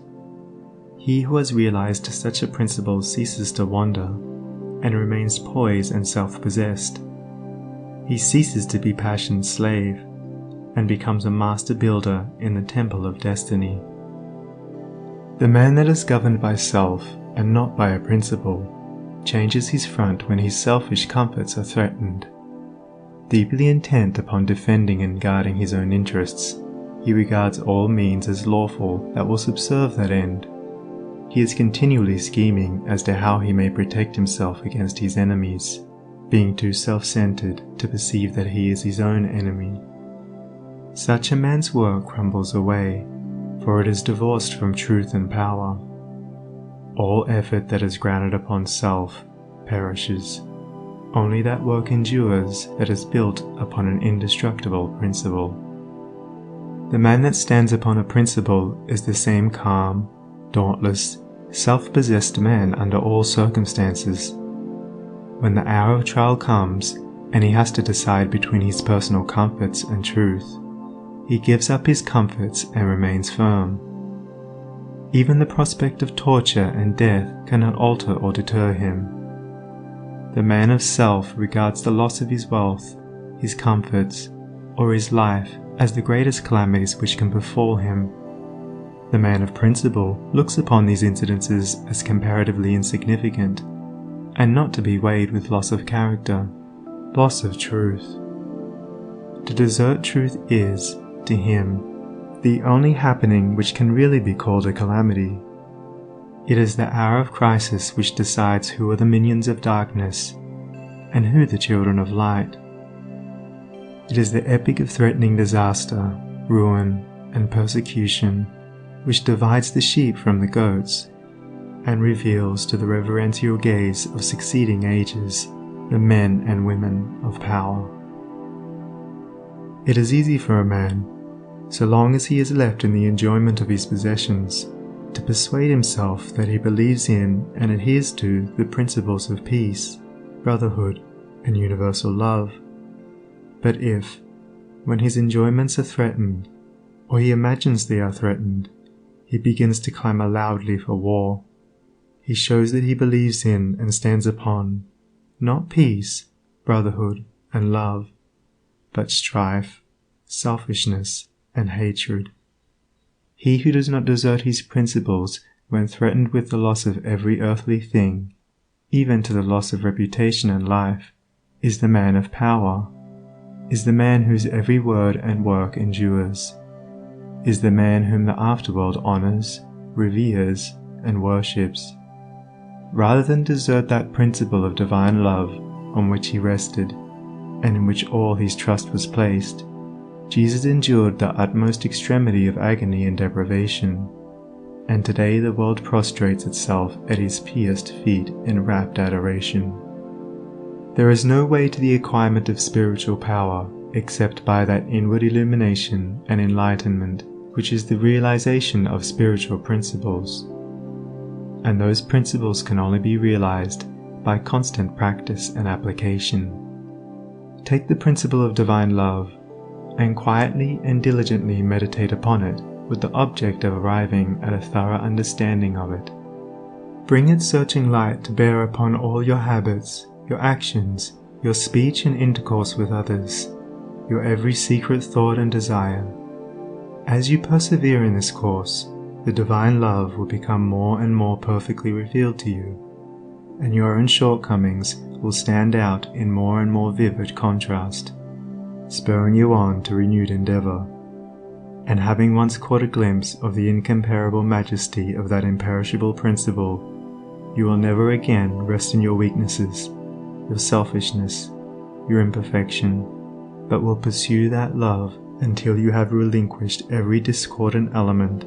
He who has realized such a principle ceases to wander, and remains poised and self-possessed. He ceases to be passion's slave, and becomes a master builder in the temple of destiny. The man that is governed by self, and not by a principle, changes his front when his selfish comforts are threatened. Deeply intent upon defending and guarding his own interests, he regards all means as lawful that will subserve that end. He is continually scheming as to how he may protect himself against his enemies, being too self-centered to perceive that he is his own enemy. Such a man's work crumbles away, for it is divorced from truth and power. All effort that is grounded upon self perishes. Only that work endures that is built upon an indestructible principle. The man that stands upon a principle is the same calm, dauntless, self-possessed man under all circumstances. When the hour of trial comes, and he has to decide between his personal comforts and truth, he gives up his comforts and remains firm. Even the prospect of torture and death cannot alter or deter him. The man of self regards the loss of his wealth, his comforts, or his life as the greatest calamities which can befall him. The man of principle looks upon these incidences as comparatively insignificant, and not to be weighed with loss of character, loss of truth. To desert truth is, to him, the only happening which can really be called a calamity. It is the hour of crisis which decides who are the minions of darkness, and who the children of light. It is the epic of threatening disaster, ruin, and persecution, which divides the sheep from the goats, and reveals to the reverential gaze of succeeding ages the men and women of power. It is easy for a man, so long as he is left in the enjoyment of his possessions, to persuade himself that he believes in and adheres to the principles of peace, brotherhood, and universal love. But if, when his enjoyments are threatened, or he imagines they are threatened, he begins to clamor loudly for war. He shows that he believes in and stands upon, not peace, brotherhood, and love, but strife, selfishness, and hatred. He who does not desert his principles when threatened with the loss of every earthly thing, even to the loss of reputation and life, is the man of power, is the man whose every word and work endures, is the man whom the afterworld honors, reveres, and worships. Rather than desert that principle of divine love on which he rested, and in which all his trust was placed, Jesus endured the utmost extremity of agony and deprivation, and today the world prostrates itself at his pierced feet in rapt adoration. There is no way to the acquirement of spiritual power except by that inward illumination and enlightenment which is the realization of spiritual principles, and those principles can only be realized by constant practice and application. Take the principle of divine love, and quietly and diligently meditate upon it with the object of arriving at a thorough understanding of it. Bring its searching light to bear upon all your habits, your actions, your speech and intercourse with others, your every secret thought and desire. As you persevere in this course, the divine love will become more and more perfectly revealed to you, and your own shortcomings will stand out in more and more vivid contrast, spurring you on to renewed endeavor. And having once caught a glimpse of the incomparable majesty of that imperishable principle, you will never again rest in your weaknesses, your selfishness, your imperfection, but will pursue that love until you have relinquished every discordant element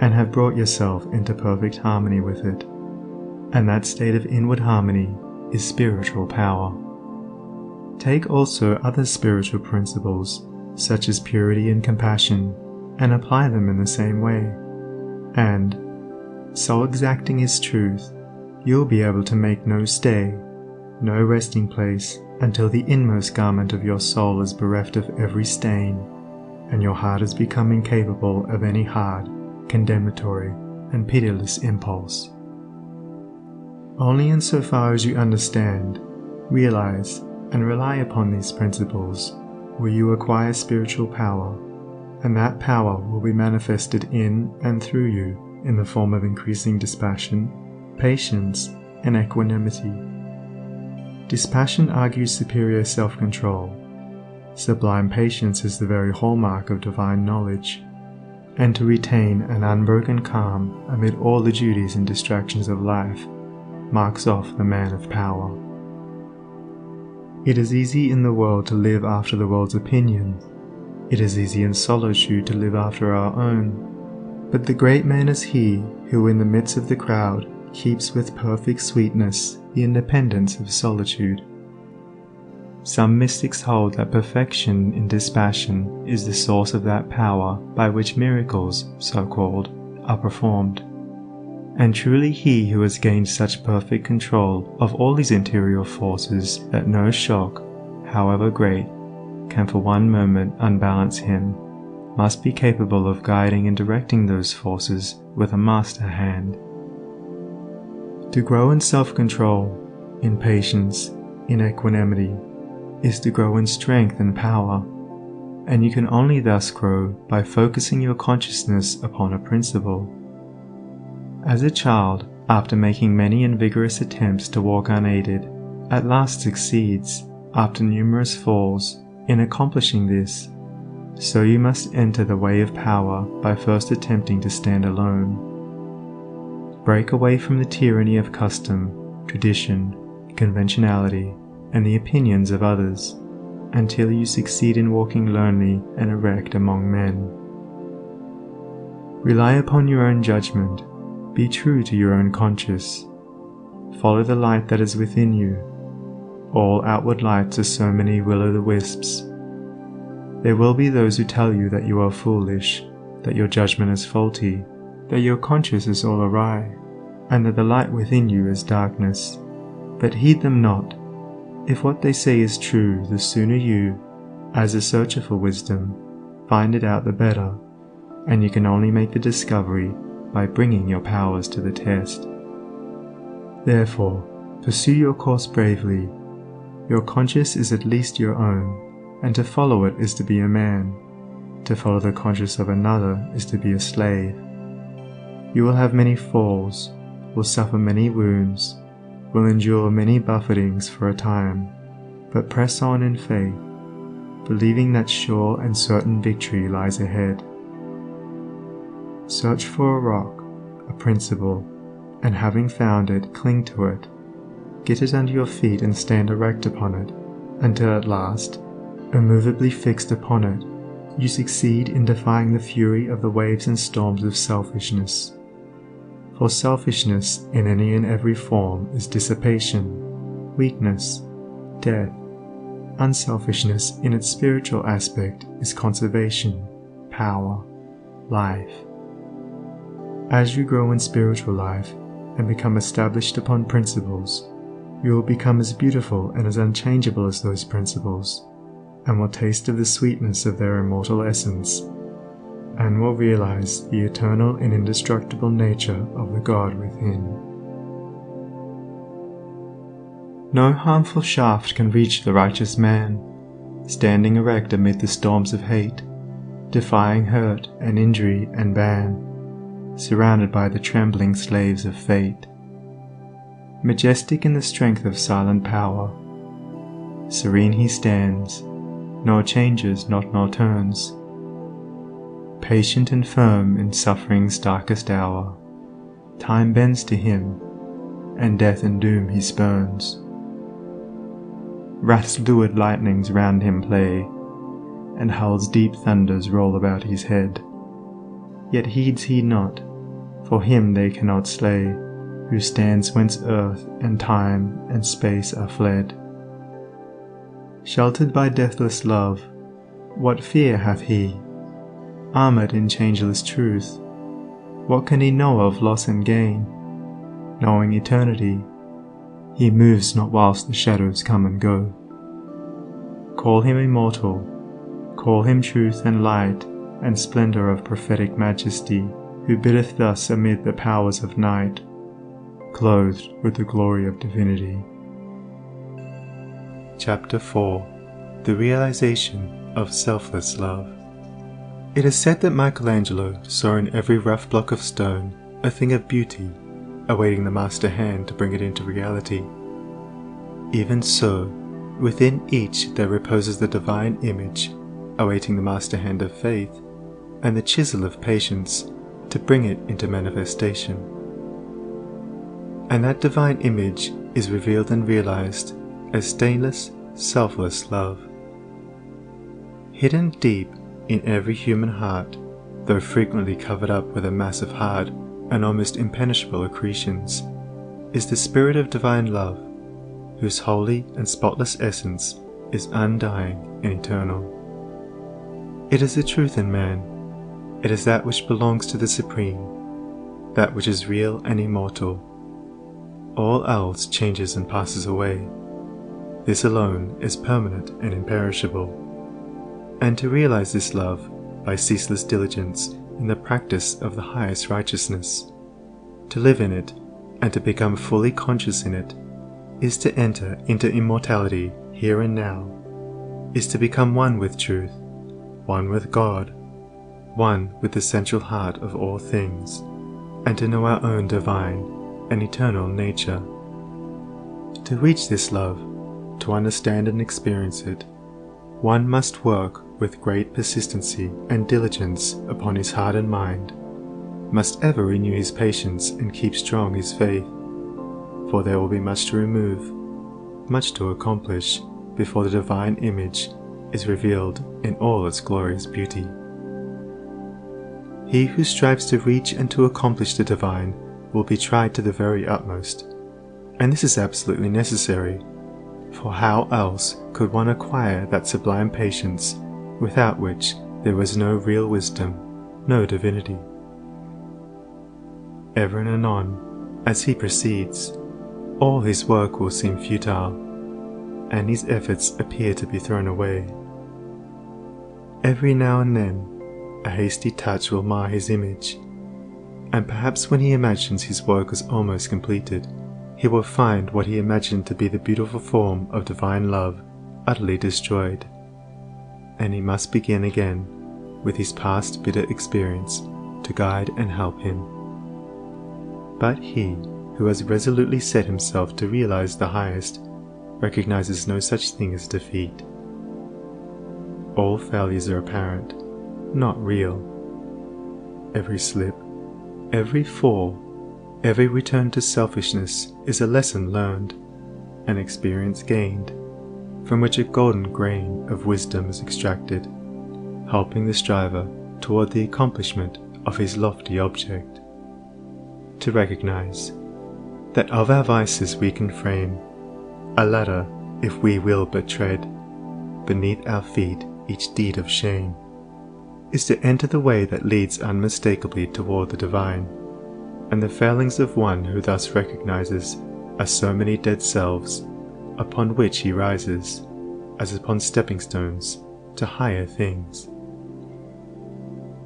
and have brought yourself into perfect harmony with it. And that state of inward harmony is spiritual power. Take also other spiritual principles, such as purity and compassion, and apply them in the same way. And, so exacting is truth, you'll be able to make no stay, no resting place, until the inmost garment of your soul is bereft of every stain, and your heart has become incapable of any hard, condemnatory, and pitiless impulse. Only insofar as you understand, realize, and rely upon these principles will you acquire spiritual power, and that power will be manifested in and through you in the form of increasing dispassion, patience, and equanimity. Dispassion argues superior self-control. Sublime patience is the very hallmark of divine knowledge, and to retain an unbroken calm amid all the duties and distractions of life marks off the man of power. It is easy in the world to live after the world's opinion. It is easy in solitude to live after our own. But the great man is he who in the midst of the crowd keeps with perfect sweetness the independence of solitude. Some mystics hold that perfection in dispassion is the source of that power by which miracles, so-called, are performed. And truly he who has gained such perfect control of all his interior forces that no shock, however great, can for one moment unbalance him, must be capable of guiding and directing those forces with a master hand. To grow in self-control, in patience, in equanimity, is to grow in strength and power, and you can only thus grow by focusing your consciousness upon a principle. As a child, after making many and vigorous attempts to walk unaided, at last succeeds, after numerous falls, in accomplishing this, so you must enter the way of power by first attempting to stand alone. Break away from the tyranny of custom, tradition, conventionality, and the opinions of others, until you succeed in walking lonely and erect among men. Rely upon your own judgment. Be true to your own conscience. Follow the light that is within you. All outward lights are so many will-o'-the-wisps. There will be those who tell you that you are foolish, that your judgment is faulty, that your conscience is all awry, and that the light within you is darkness. But heed them not. If what they say is true, the sooner you, As a searcher for wisdom, find it out the better, and you can only make the discovery by bringing your powers to the test. Therefore, pursue your course bravely. Your conscience is at least your own, and to follow it is to be a man. To follow the conscience of another is to be a slave. You will have many falls, will suffer many wounds, will endure many buffetings for a time, but press on in faith, believing that sure and certain victory lies ahead. Search for a rock, a principle, and having found it, cling to it. Get it under your feet and stand erect upon it, until at last, immovably fixed upon it, you succeed in defying the fury of the waves and storms of selfishness. For selfishness in any and every form is dissipation, weakness, death. Unselfishness in its spiritual aspect is conservation, power, life. As you grow in spiritual life and become established upon principles, you will become as beautiful and as unchangeable as those principles, and will taste of the sweetness of their immortal essence, and will realize the eternal and indestructible nature of the God within. No harmful shaft can reach the righteous man, standing erect amid the storms of hate, defying hurt and injury and ban, surrounded by the trembling slaves of fate. Majestic in the strength of silent power, serene he stands, nor changes not nor turns. Patient and firm in suffering's darkest hour, time bends to him, and death and doom he spurns. Wrath's lurid lightnings round him play, and hell's deep thunders roll about his head. Yet heeds he not, for him they cannot slay, who stands whence earth and time and space are fled. Sheltered by deathless love, what fear hath he? Armoured in changeless truth, what can he know of loss and gain? Knowing eternity, he moves not whilst the shadows come and go. Call him immortal, call him truth and light and splendour of prophetic majesty, who biddeth thus amid the powers of night, clothed with the glory of divinity. Chapter 4. The Realization of Selfless Love. It is said that Michelangelo saw in every rough block of stone a thing of beauty, awaiting the master hand to bring it into reality. Even so, within each there reposes the divine image, awaiting the master hand of faith, and the chisel of patience to bring it into manifestation. And that divine image is revealed and realized as stainless, selfless love. Hidden deep in every human heart, though frequently covered up with a mass of hard and almost impenetrable accretions, is the spirit of divine love, whose holy and spotless essence is undying and eternal. It is the truth in man. It is that which belongs to the Supreme, that which is real and immortal. All else changes and passes away. This alone is permanent and imperishable. And to realize this love by ceaseless diligence in the practice of the highest righteousness, to live in it and to become fully conscious in it, is to enter into immortality here and now, is to become one with truth, one with God, one with the central heart of all things, and to know our own divine and eternal nature. To reach this love, to understand and experience it, one must work with great persistency and diligence upon his heart and mind, must ever renew his patience and keep strong his faith, for there will be much to remove, much to accomplish before the divine image is revealed in all its glorious beauty. He who strives to reach and to accomplish the divine will be tried to the very utmost, and this is absolutely necessary, for how else could one acquire that sublime patience without which there was no real wisdom, no divinity? Ever and anon, as he proceeds, all his work will seem futile, and his efforts appear to be thrown away. Every now and then, a hasty touch will mar his image, and perhaps when he imagines his work is almost completed, he will find what he imagined to be the beautiful form of divine love utterly destroyed, and he must begin again with his past bitter experience to guide and help him. But he who has resolutely set himself to realize the highest recognizes no such thing as defeat. All failures are apparent, not real. Every slip, every fall, every return to selfishness is a lesson learned, an experience gained, from which a golden grain of wisdom is extracted, helping the striver toward the accomplishment of his lofty object. To recognize that of our vices we can frame a ladder, if we will but tread beneath our feet each deed of shame, is to enter the way that leads unmistakably toward the divine, and the failings of one who thus recognizes are so many dead selves upon which he rises, as upon stepping stones to higher things.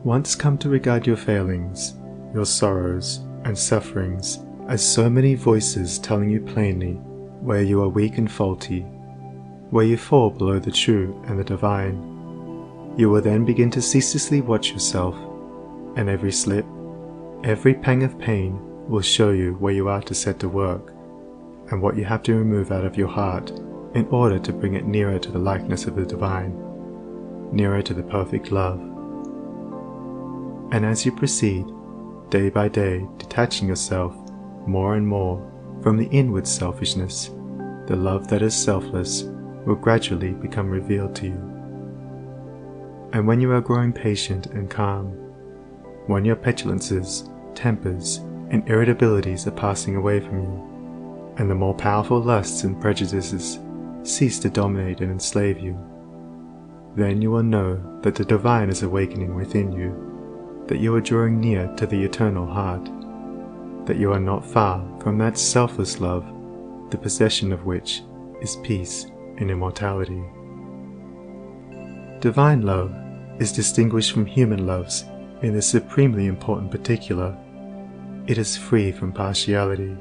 Once come to regard your failings, your sorrows and sufferings as so many voices telling you plainly where you are weak and faulty, where you fall below the true and the divine, you will then begin to ceaselessly watch yourself, and every slip, every pang of pain will show you where you are to set to work, and what you have to remove out of your heart in order to bring it nearer to the likeness of the divine, nearer to the perfect love. And as you proceed, day by day, detaching yourself more and more from the inward selfishness, the love that is selfless will gradually become revealed to you. And when you are growing patient and calm, when your petulances, tempers, and irritabilities are passing away from you, and the more powerful lusts and prejudices cease to dominate and enslave you, then you will know that the divine is awakening within you, that you are drawing near to the eternal heart, that you are not far from that selfless love, the possession of which is peace and immortality. Divine love is distinguished from human loves in this supremely important particular: it is free from partiality.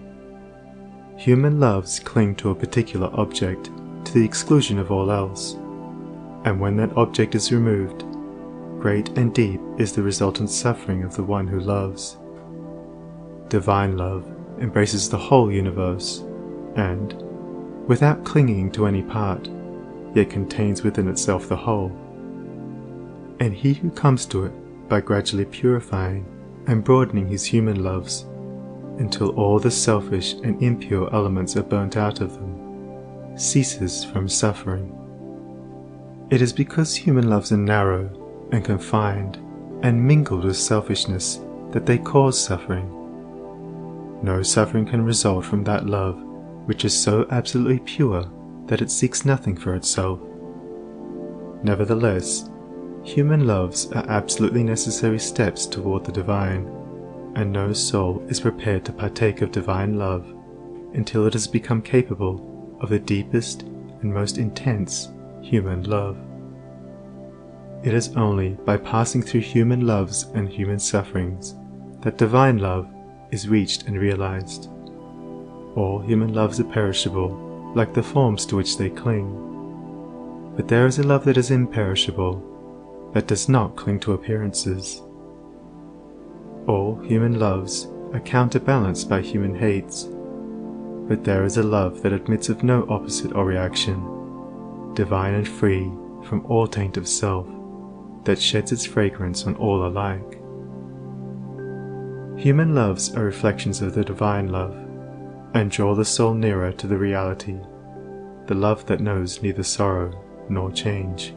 Human loves cling to a particular object to the exclusion of all else, and when that object is removed, great and deep is the resultant suffering of the one who loves. Divine love embraces the whole universe, and, without clinging to any part, yet contains within itself the whole. And he who comes to it by gradually purifying and broadening his human loves until all the selfish and impure elements are burnt out of them, ceases from suffering. It is because human loves are narrow and confined and mingled with selfishness that they cause suffering. No suffering can result from that love which is so absolutely pure that it seeks nothing for itself. Nevertheless, human loves are absolutely necessary steps toward the divine, and no soul is prepared to partake of divine love until it has become capable of the deepest and most intense human love. It is only by passing through human loves and human sufferings that divine love is reached and realized. All human loves are perishable, like the forms to which they cling. But there is a love that is imperishable, that does not cling to appearances. All human loves are counterbalanced by human hates, but there is a love that admits of no opposite or reaction, divine and free from all taint of self, that sheds its fragrance on all alike. Human loves are reflections of the divine love, and draw the soul nearer to the reality, the love that knows neither sorrow nor change.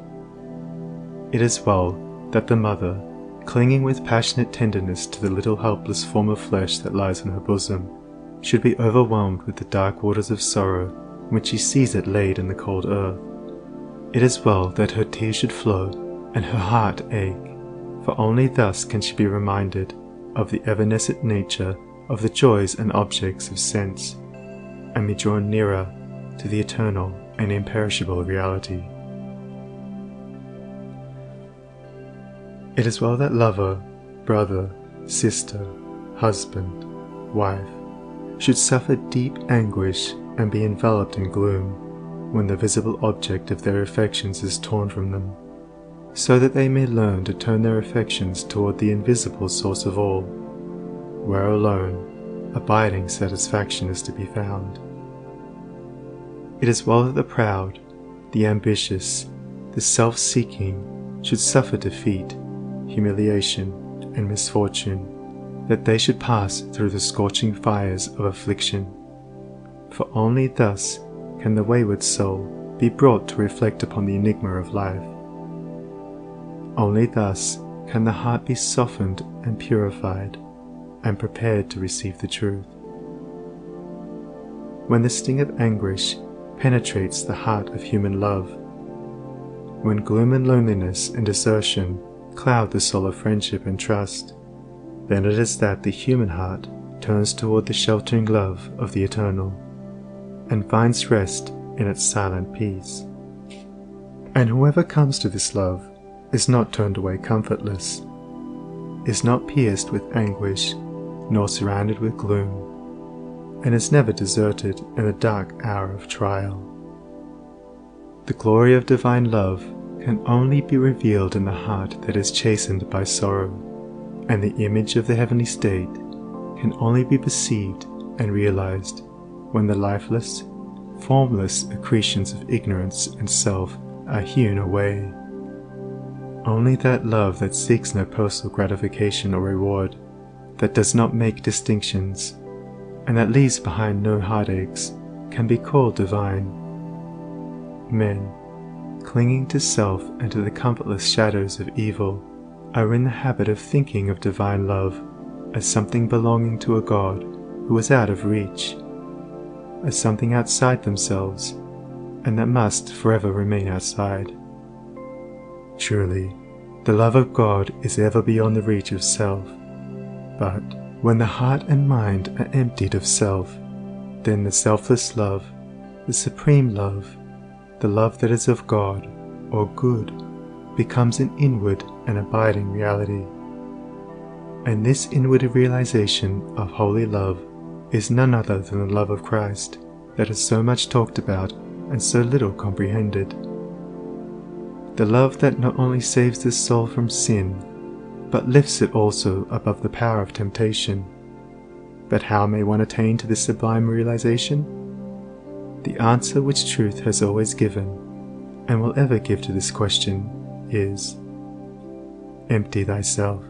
It is well that the mother, clinging with passionate tenderness to the little helpless form of flesh that lies in her bosom, should be overwhelmed with the dark waters of sorrow when she sees it laid in the cold earth. It is well that her tears should flow and her heart ache, for only thus can she be reminded of the evanescent nature of the joys and objects of sense, and be drawn nearer to the eternal and imperishable reality. It is well that lover, brother, sister, husband, wife should suffer deep anguish and be enveloped in gloom when the visible object of their affections is torn from them, so that they may learn to turn their affections toward the invisible source of all, where alone abiding satisfaction is to be found. It is well that the proud, the ambitious, the self-seeking should suffer defeat, humiliation, and misfortune, that they should pass through the scorching fires of affliction. For only thus can the wayward soul be brought to reflect upon the enigma of life. Only thus can the heart be softened and purified, and prepared to receive the truth. When the sting of anguish penetrates the heart of human love, when gloom and loneliness and desertion cloud the soul of friendship and trust, then it is that the human heart turns toward the sheltering love of the Eternal, and finds rest in its silent peace. And whoever comes to this love is not turned away comfortless, is not pierced with anguish, nor surrounded with gloom, and is never deserted in the dark hour of trial. The glory of divine love can only be revealed in the heart that is chastened by sorrow, and the image of the heavenly state can only be perceived and realized when the lifeless, formless accretions of ignorance and self are hewn away. Only that love that seeks no personal gratification or reward, that does not make distinctions, and that leaves behind no heartaches, can be called divine. Men, clinging to self and to the comfortless shadows of evil, are in the habit of thinking of divine love as something belonging to a God who is out of reach, as something outside themselves, and that must forever remain outside. Truly, the love of God is ever beyond the reach of self, but when the heart and mind are emptied of self, then the selfless love, the supreme love, the love that is of God, or good, becomes an inward and abiding reality. And this inward realization of holy love is none other than the love of Christ that is so much talked about and so little comprehended. The love that not only saves the soul from sin, but lifts it also above the power of temptation. But how may one attain to this sublime realization? The answer which truth has always given, and will ever give to this question, is, empty thyself,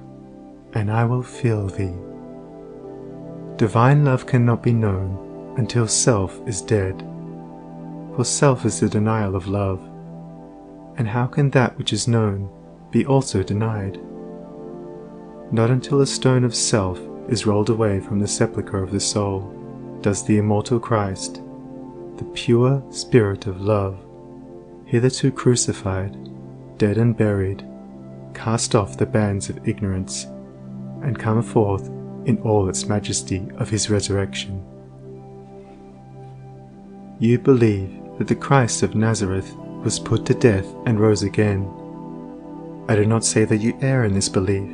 and I will fill thee. Divine love cannot be known until self is dead, for self is the denial of love, and how can that which is known be also denied? Not until a stone of self is rolled away from the sepulchre of the soul does the immortal Christ, the pure Spirit of love, hitherto crucified, dead and buried, cast off the bands of ignorance, and come forth in all its majesty of his resurrection. You believe that the Christ of Nazareth was put to death and rose again. I do not say that you err in this belief,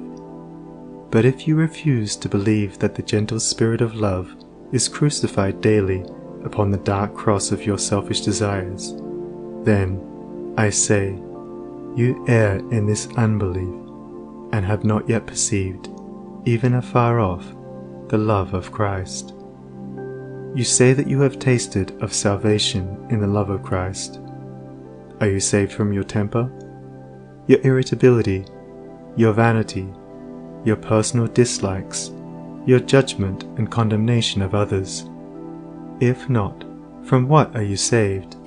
but if you refuse to believe that the gentle Spirit of love is crucified daily upon the dark cross of your selfish desires, then, I say, you err in this unbelief, and have not yet perceived, even afar off, the love of Christ. You say that you have tasted of salvation in the love of Christ. Are you saved from your temper, your irritability, your vanity, your personal dislikes, your judgment and condemnation of others? If not, from what are you saved?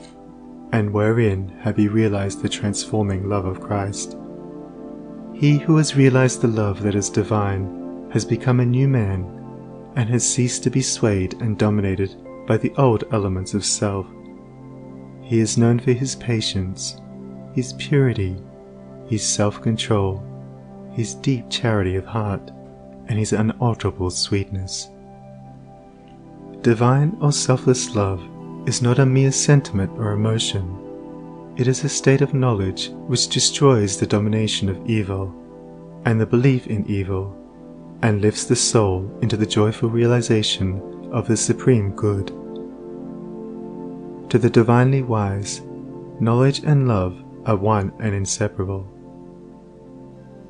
And wherein have you realized the transforming love of Christ? He who has realized the love that is divine has become a new man, and has ceased to be swayed and dominated by the old elements of self. He is known for his patience, his purity, his self-control, his deep charity of heart, and his unalterable sweetness. Divine or selfless love is not a mere sentiment or emotion. It is a state of knowledge which destroys the domination of evil, and the belief in evil, and lifts the soul into the joyful realization of the supreme good. To the divinely wise, knowledge and love are one and inseparable.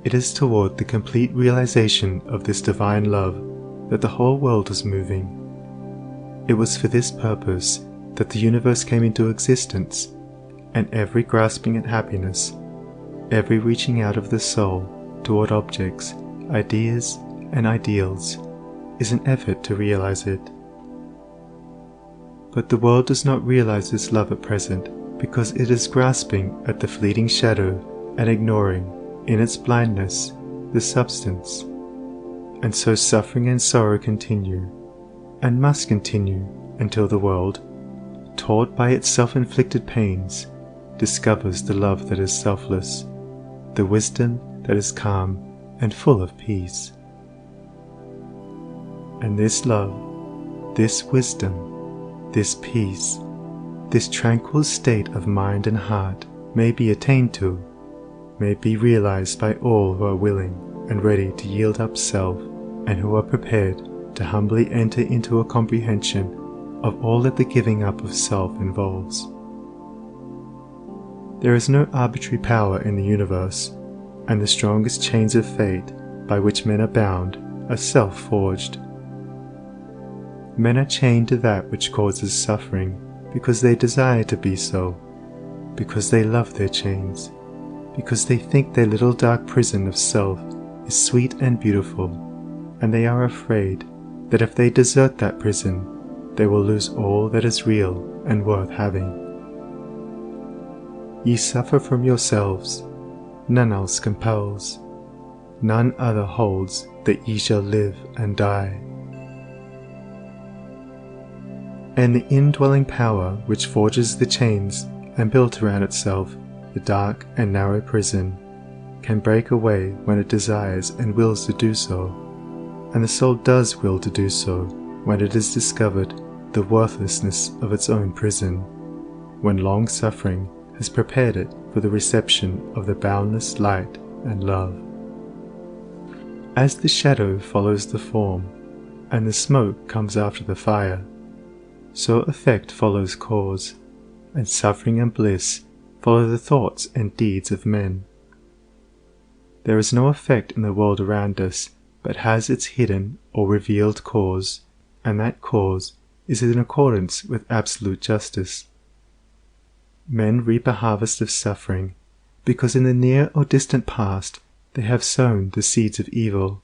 It is toward the complete realization of this divine love that the whole world is moving. It was for this purpose that the universe came into existence, and every grasping at happiness, every reaching out of the soul toward objects, ideas, and ideals is an effort to realize it. But the world does not realize this love at present because it is grasping at the fleeting shadow and ignoring, in its blindness, the substance. And so suffering and sorrow continue, and must continue until the world, taught by its self-inflicted pains, discovers the love that is selfless, the wisdom that is calm and full of peace. And this love, this wisdom, this peace, this tranquil state of mind and heart may be attained to, may be realized by all who are willing and ready to yield up self, and who are prepared to humbly enter into a comprehension of all that the giving up of self involves. There is no arbitrary power in the universe, and the strongest chains of fate by which men are bound are self-forged. Men are chained to that which causes suffering because they desire to be so, because they love their chains, because they think their little dark prison of self is sweet and beautiful, and they are afraid that if they desert that prison, they will lose all that is real and worth having. Ye suffer from yourselves, none else compels, none other holds that ye shall live and die. And the indwelling power which forges the chains and built around itself the dark and narrow prison can break away when it desires and wills to do so, and the soul does will to do so when it has discovered the worthlessness of its own prison, when long suffering has prepared it for the reception of the boundless light and love. As the shadow follows the form, and the smoke comes after the fire, so effect follows cause, and suffering and bliss follow the thoughts and deeds of men. There is no effect in the world around us, but has its hidden or revealed cause, and that cause is in accordance with absolute justice. Men reap a harvest of suffering, because in the near or distant past they have sown the seeds of evil.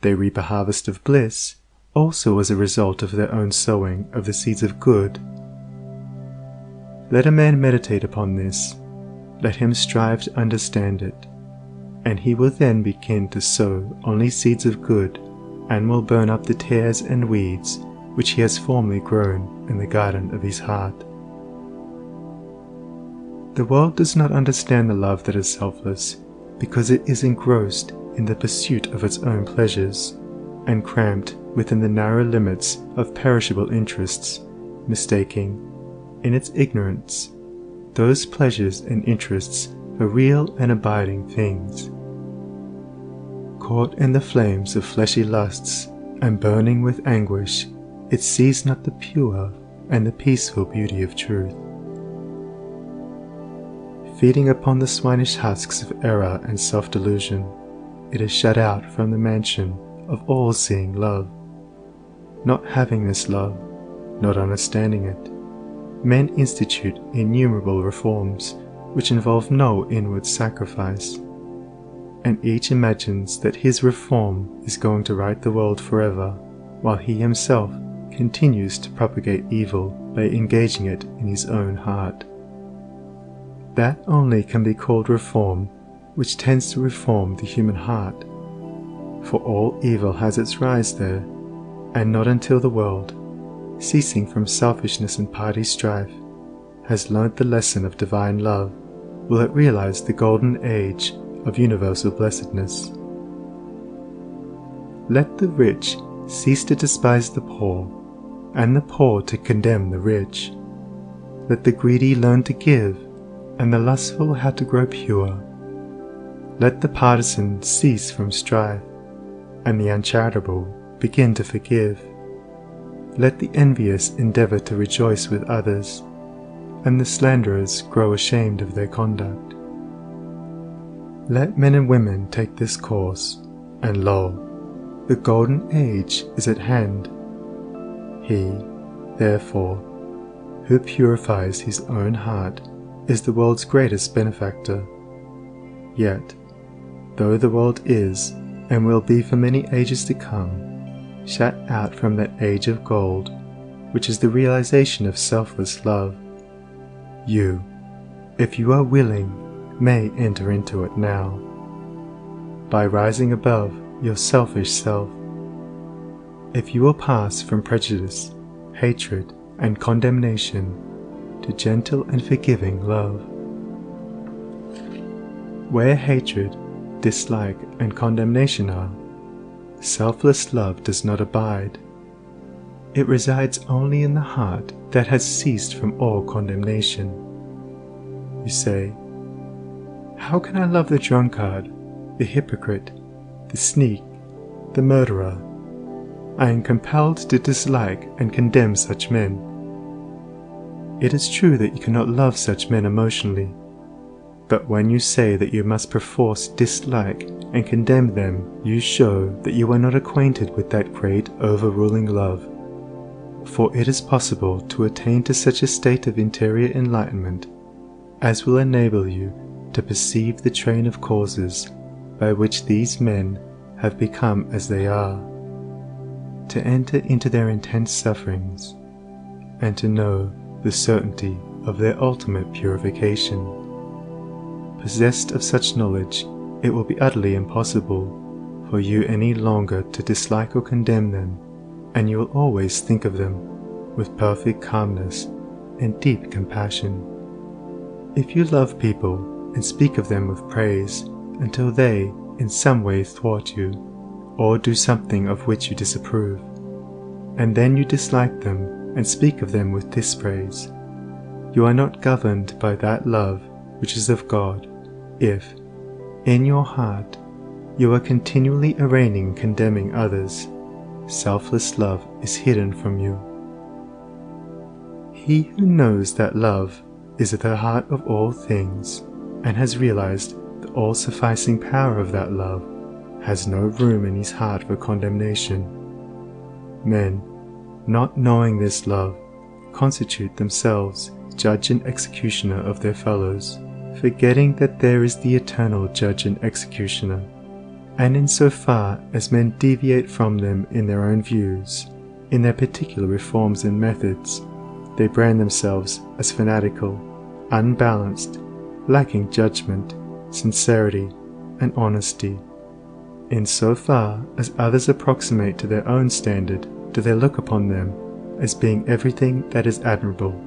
They reap a harvest of bliss, also as a result of their own sowing of the seeds of good. Let a man meditate upon this, let him strive to understand it, and he will then begin to sow only seeds of good, and will burn up the tares and weeds which he has formerly grown in the garden of his heart. The world does not understand the love that is selfless, because it is engrossed in the pursuit of its own pleasures, and cramped within the narrow limits of perishable interests, mistaking, in its ignorance, those pleasures and interests for real and abiding things. Caught in the flames of fleshy lusts, and burning with anguish, it sees not the pure and the peaceful beauty of truth. Feeding upon the swinish husks of error and self-delusion, it is shut out from the mansion of all-seeing love. Not having this love, not understanding it, men institute innumerable reforms which involve no inward sacrifice, and each imagines that his reform is going to right the world forever, while he himself continues to propagate evil by engaging it in his own heart. That only can be called reform which tends to reform the human heart, for all evil has its rise there, and not until the world, ceasing from selfishness and party strife, has learnt the lesson of divine love, will it realize the golden age of universal blessedness. Let the rich cease to despise the poor, and the poor to condemn the rich. Let the greedy learn to give, and the lustful how to grow pure. Let the partisan cease from strife, and the uncharitable begin to forgive. Let the envious endeavour to rejoice with others, and the slanderers grow ashamed of their conduct. Let men and women take this course, and lo, the golden age is at hand. He, therefore, who purifies his own heart is the world's greatest benefactor. Yet, though the world is, and will be for many ages to come, shut out from that age of gold, which is the realization of selfless love, you, if you are willing, may enter into it now, by rising above your selfish self. If you will pass from prejudice, hatred, and condemnation to gentle and forgiving love. Where hatred, dislike, and condemnation are, selfless love does not abide. It resides only in the heart that has ceased from all condemnation. You say, how can I love the drunkard, the hypocrite, the sneak, the murderer? I am compelled to dislike and condemn such men. It is true that you cannot love such men emotionally, but when you say that you must perforce dislike and condemn them, you show that you are not acquainted with that great overruling love. For it is possible to attain to such a state of interior enlightenment as will enable you to perceive the train of causes by which these men have become as they are, to enter into their intense sufferings, and to know the certainty of their ultimate purification. Possessed of such knowledge, it will be utterly impossible for you any longer to dislike or condemn them, and you will always think of them with perfect calmness and deep compassion. If you love people and speak of them with praise until they in some way thwart you, or do something of which you disapprove, and then you dislike them and speak of them with dispraise, you are not governed by that love which is of God, if, in your heart, you are continually arraigning and condemning others. Selfless love is hidden from you. He who knows that love is at the heart of all things, and has realized the all-sufficing power of that love, has no room in his heart for condemnation. Men, not knowing this love, constitute themselves judge and executioner of their fellows, forgetting that there is the eternal judge and executioner, and in so far as men deviate from them in their own views, in their particular reforms and methods, they brand themselves as fanatical, unbalanced, lacking judgment, sincerity, and honesty. In so far as others approximate to their own standard, do they look upon them as being everything that is admirable.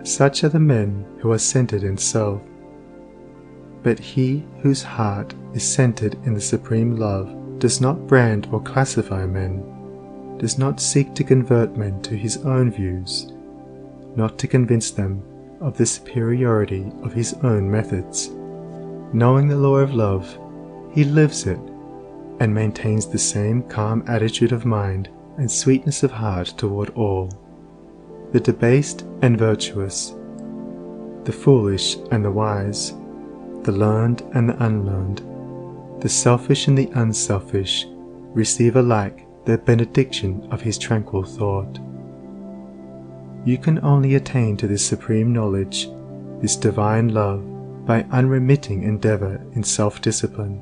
Such are the men who are centered in self. But he whose heart is centered in the supreme love does not brand or classify men, does not seek to convert men to his own views, not to convince them of the superiority of his own methods. Knowing the law of love, he lives it, and maintains the same calm attitude of mind and sweetness of heart toward all, the debased and virtuous, the foolish and the wise, the learned and the unlearned, the selfish and the unselfish, receive alike the benediction of his tranquil thought. You can only attain to this supreme knowledge, this divine love, by unremitting endeavor in self-discipline,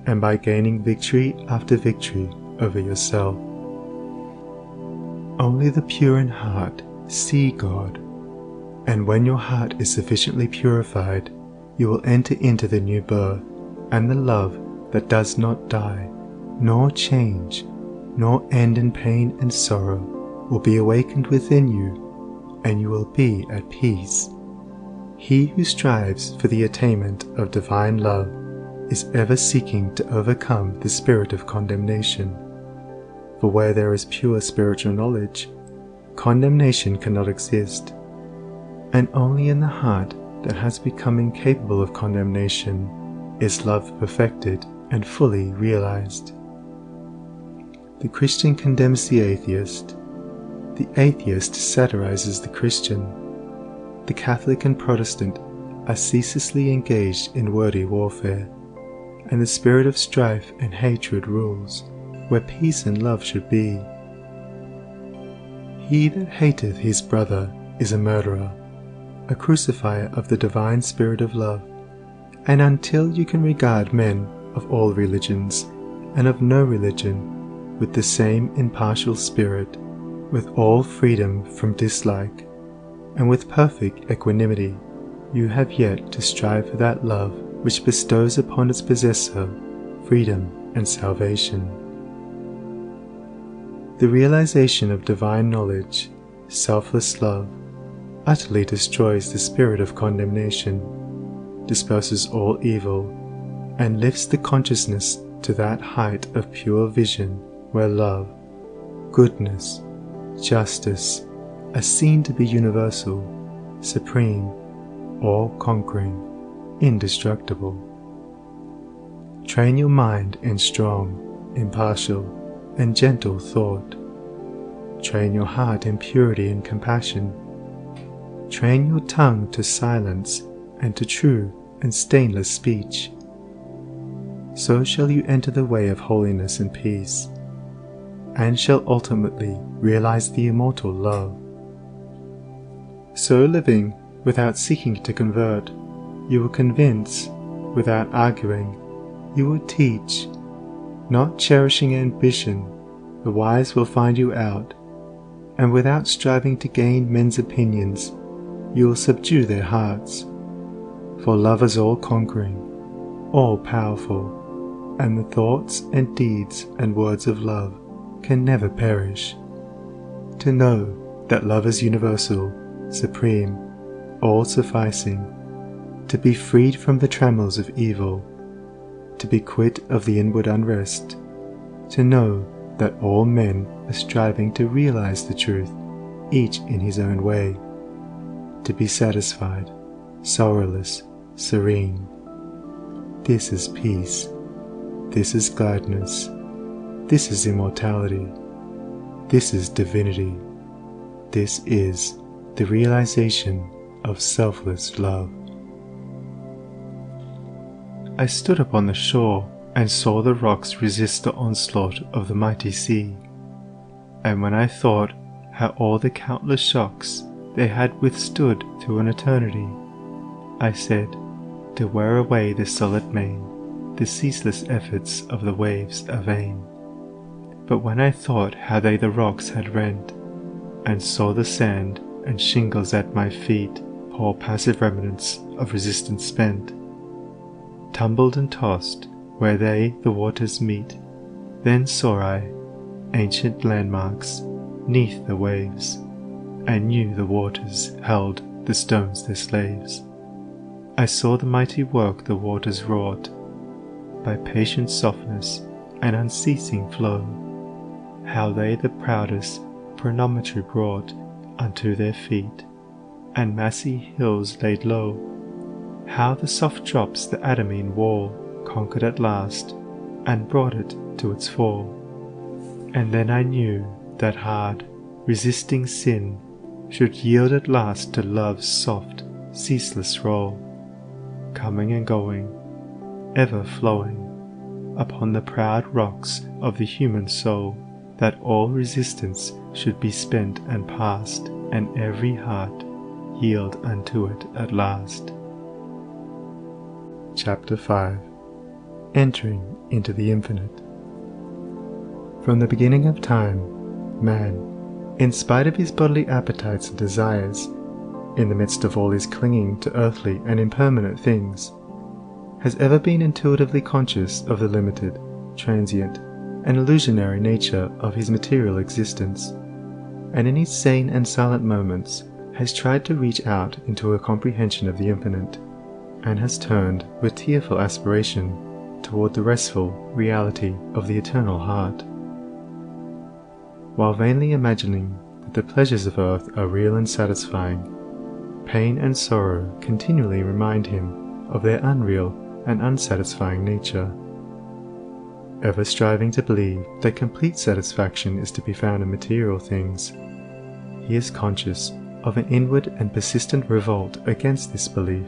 and by gaining victory after victory over yourself. Only the pure in heart see God, and when your heart is sufficiently purified, you will enter into the new birth, and the love that does not die, nor change, nor end in pain and sorrow, will be awakened within you, and you will be at peace. He who strives for the attainment of divine love is ever seeking to overcome the spirit of condemnation. For where there is pure spiritual knowledge, condemnation cannot exist, and only in the heart that has become incapable of condemnation is love perfected and fully realized. The Christian condemns the atheist satirizes the Christian. The Catholic and Protestant are ceaselessly engaged in wordy warfare, and the spirit of strife and hatred rules where peace and love should be. He that hateth his brother is a murderer, a crucifier of the divine spirit of love, and until you can regard men of all religions and of no religion with the same impartial spirit, with all freedom from dislike, and with perfect equanimity, you have yet to strive for that love which bestows upon its possessor freedom and salvation. The realization of divine knowledge, selfless love, utterly destroys the spirit of condemnation, disperses all evil, and lifts the consciousness to that height of pure vision where love, goodness, justice are seen to be universal, supreme, all-conquering, indestructible. Train your mind in strong, impartial, and gentle thought. Train your heart in purity and compassion. Train your tongue to silence and to true and stainless speech. So shall you enter the way of holiness and peace, and shall ultimately realize the immortal love. So living without seeking to convert, you will convince without arguing, you will teach. Not cherishing ambition, the wise will find you out, and without striving to gain men's opinions, you will subdue their hearts. For love is all-conquering, all-powerful, and the thoughts and deeds and words of love can never perish. To know that love is universal, supreme, all-sufficing, to be freed from the trammels of evil, to be quit of the inward unrest, to know that all men are striving to realize the truth, each in his own way, to be satisfied, sorrowless, serene. This is peace, this is gladness, this is immortality, this is divinity, this is the realization of selfless love. I stood upon the shore and saw the rocks resist the onslaught of the mighty sea, and when I thought how all the countless shocks they had withstood through an eternity, I said, to wear away the solid main, the ceaseless efforts of the waves are vain. But when I thought how they the rocks had rent, and saw the sand and shingles at my feet, poor passive remnants of resistance spent, tumbled and tossed where they the waters meet, then saw I ancient landmarks neath the waves, and knew the waters held the stones their slaves. I saw the mighty work the waters wrought, by patient softness and unceasing flow, how they the proudest promontory brought unto their feet, and massy hills laid low, how the soft drops the adamine wall conquered at last, and brought it to its fall. And then I knew that hard, resisting sin should yield at last to love's soft, ceaseless roll, coming and going, ever flowing, upon the proud rocks of the human soul, that all resistance should be spent and past, and every heart yield unto it at last. Chapter 5. Entering into the Infinite. From the beginning of time, man, in spite of his bodily appetites and desires, in the midst of all his clinging to earthly and impermanent things, has ever been intuitively conscious of the limited, transient, and illusionary nature of his material existence, and in his sane and silent moments has tried to reach out into a comprehension of the infinite, and has turned with tearful aspiration toward the restful reality of the eternal heart. While vainly imagining that the pleasures of earth are real and satisfying, pain and sorrow continually remind him of their unreal and unsatisfying nature. Ever striving to believe that complete satisfaction is to be found in material things, he is conscious of an inward and persistent revolt against this belief,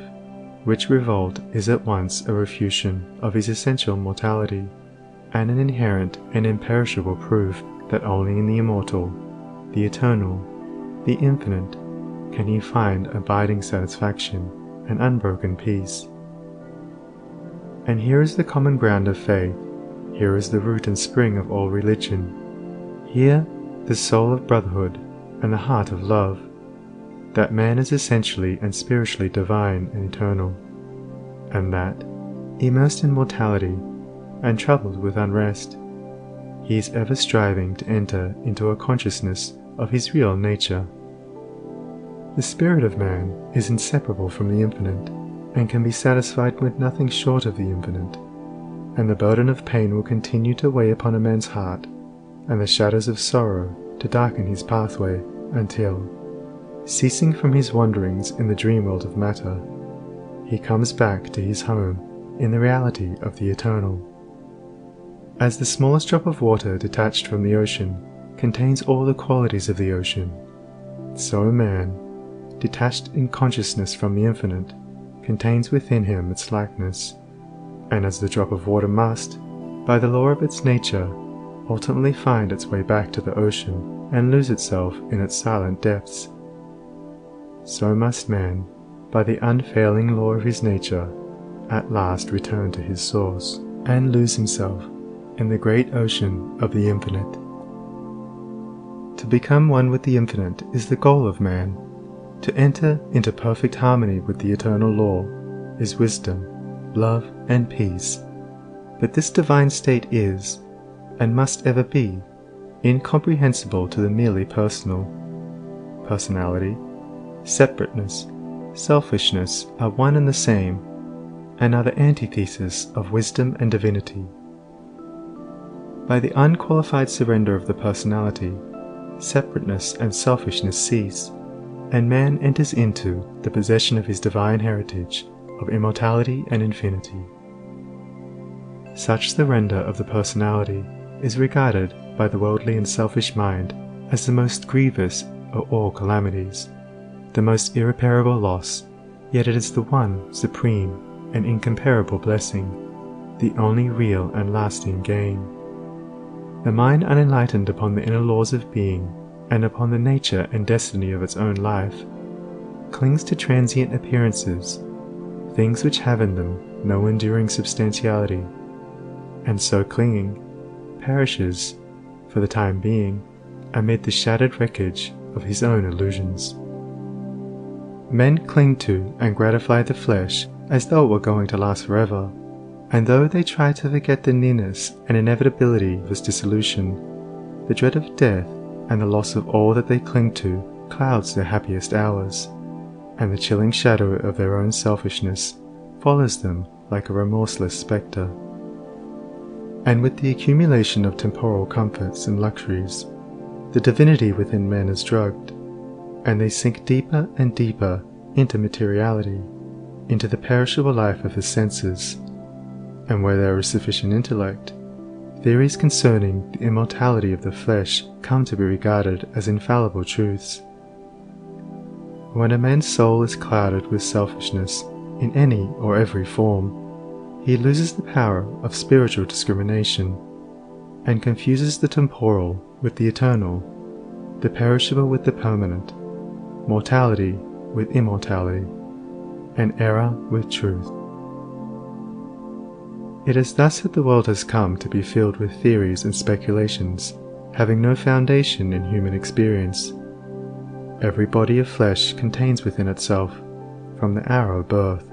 which revolt is at once a refutation of his essential mortality and an inherent and imperishable proof that only in the immortal, the eternal, the infinite, can he find abiding satisfaction and unbroken peace. And here is the common ground of faith, here is the root and spring of all religion, here the soul of brotherhood and the heart of love, that man is essentially and spiritually divine and eternal, and that, immersed in mortality and troubled with unrest, he is ever striving to enter into a consciousness of his real nature. The spirit of man is inseparable from the infinite, and can be satisfied with nothing short of the infinite, and the burden of pain will continue to weigh upon a man's heart, and the shadows of sorrow to darken his pathway until, ceasing from his wanderings in the dream world of matter, he comes back to his home in the reality of the eternal. As the smallest drop of water detached from the ocean contains all the qualities of the ocean, so a man, detached in consciousness from the infinite, contains within him its likeness, and as the drop of water must, by the law of its nature, ultimately find its way back to the ocean and lose itself in its silent depths, so must man, by the unfailing law of his nature, at last return to his source and lose himself in the great ocean of the infinite. To become one with the infinite is the goal of man. To enter into perfect harmony with the eternal law is wisdom, love, and peace. But this divine state is, and must ever be, incomprehensible to the merely personal. Personality, separateness, selfishness are one and the same, and are the antithesis of wisdom and divinity. By the unqualified surrender of the personality, separateness and selfishness cease, and man enters into the possession of his divine heritage of immortality and infinity. Such surrender of the personality is regarded by the worldly and selfish mind as the most grievous of all calamities, the most irreparable loss, yet it is the one supreme and incomparable blessing, the only real and lasting gain. The mind unenlightened upon the inner laws of being and upon the nature and destiny of its own life clings to transient appearances, things which have in them no enduring substantiality, and so clinging, perishes, for the time being, amid the shattered wreckage of his own illusions. Men cling to and gratify the flesh as though it were going to last forever, and though they try to forget the nearness and inevitability of its dissolution, the dread of death and the loss of all that they cling to clouds their happiest hours, and the chilling shadow of their own selfishness follows them like a remorseless spectre. And with the accumulation of temporal comforts and luxuries, the divinity within men is drugged, and they sink deeper and deeper into materiality, into the perishable life of the senses, and where there is sufficient intellect, theories concerning the immortality of the flesh come to be regarded as infallible truths. When a man's soul is clouded with selfishness in any or every form, he loses the power of spiritual discrimination, and confuses the temporal with the eternal, the perishable with the permanent, mortality with immortality, and error with truth. It is thus that the world has come to be filled with theories and speculations, having no foundation in human experience. Every body of flesh contains within itself, from the hour of birth,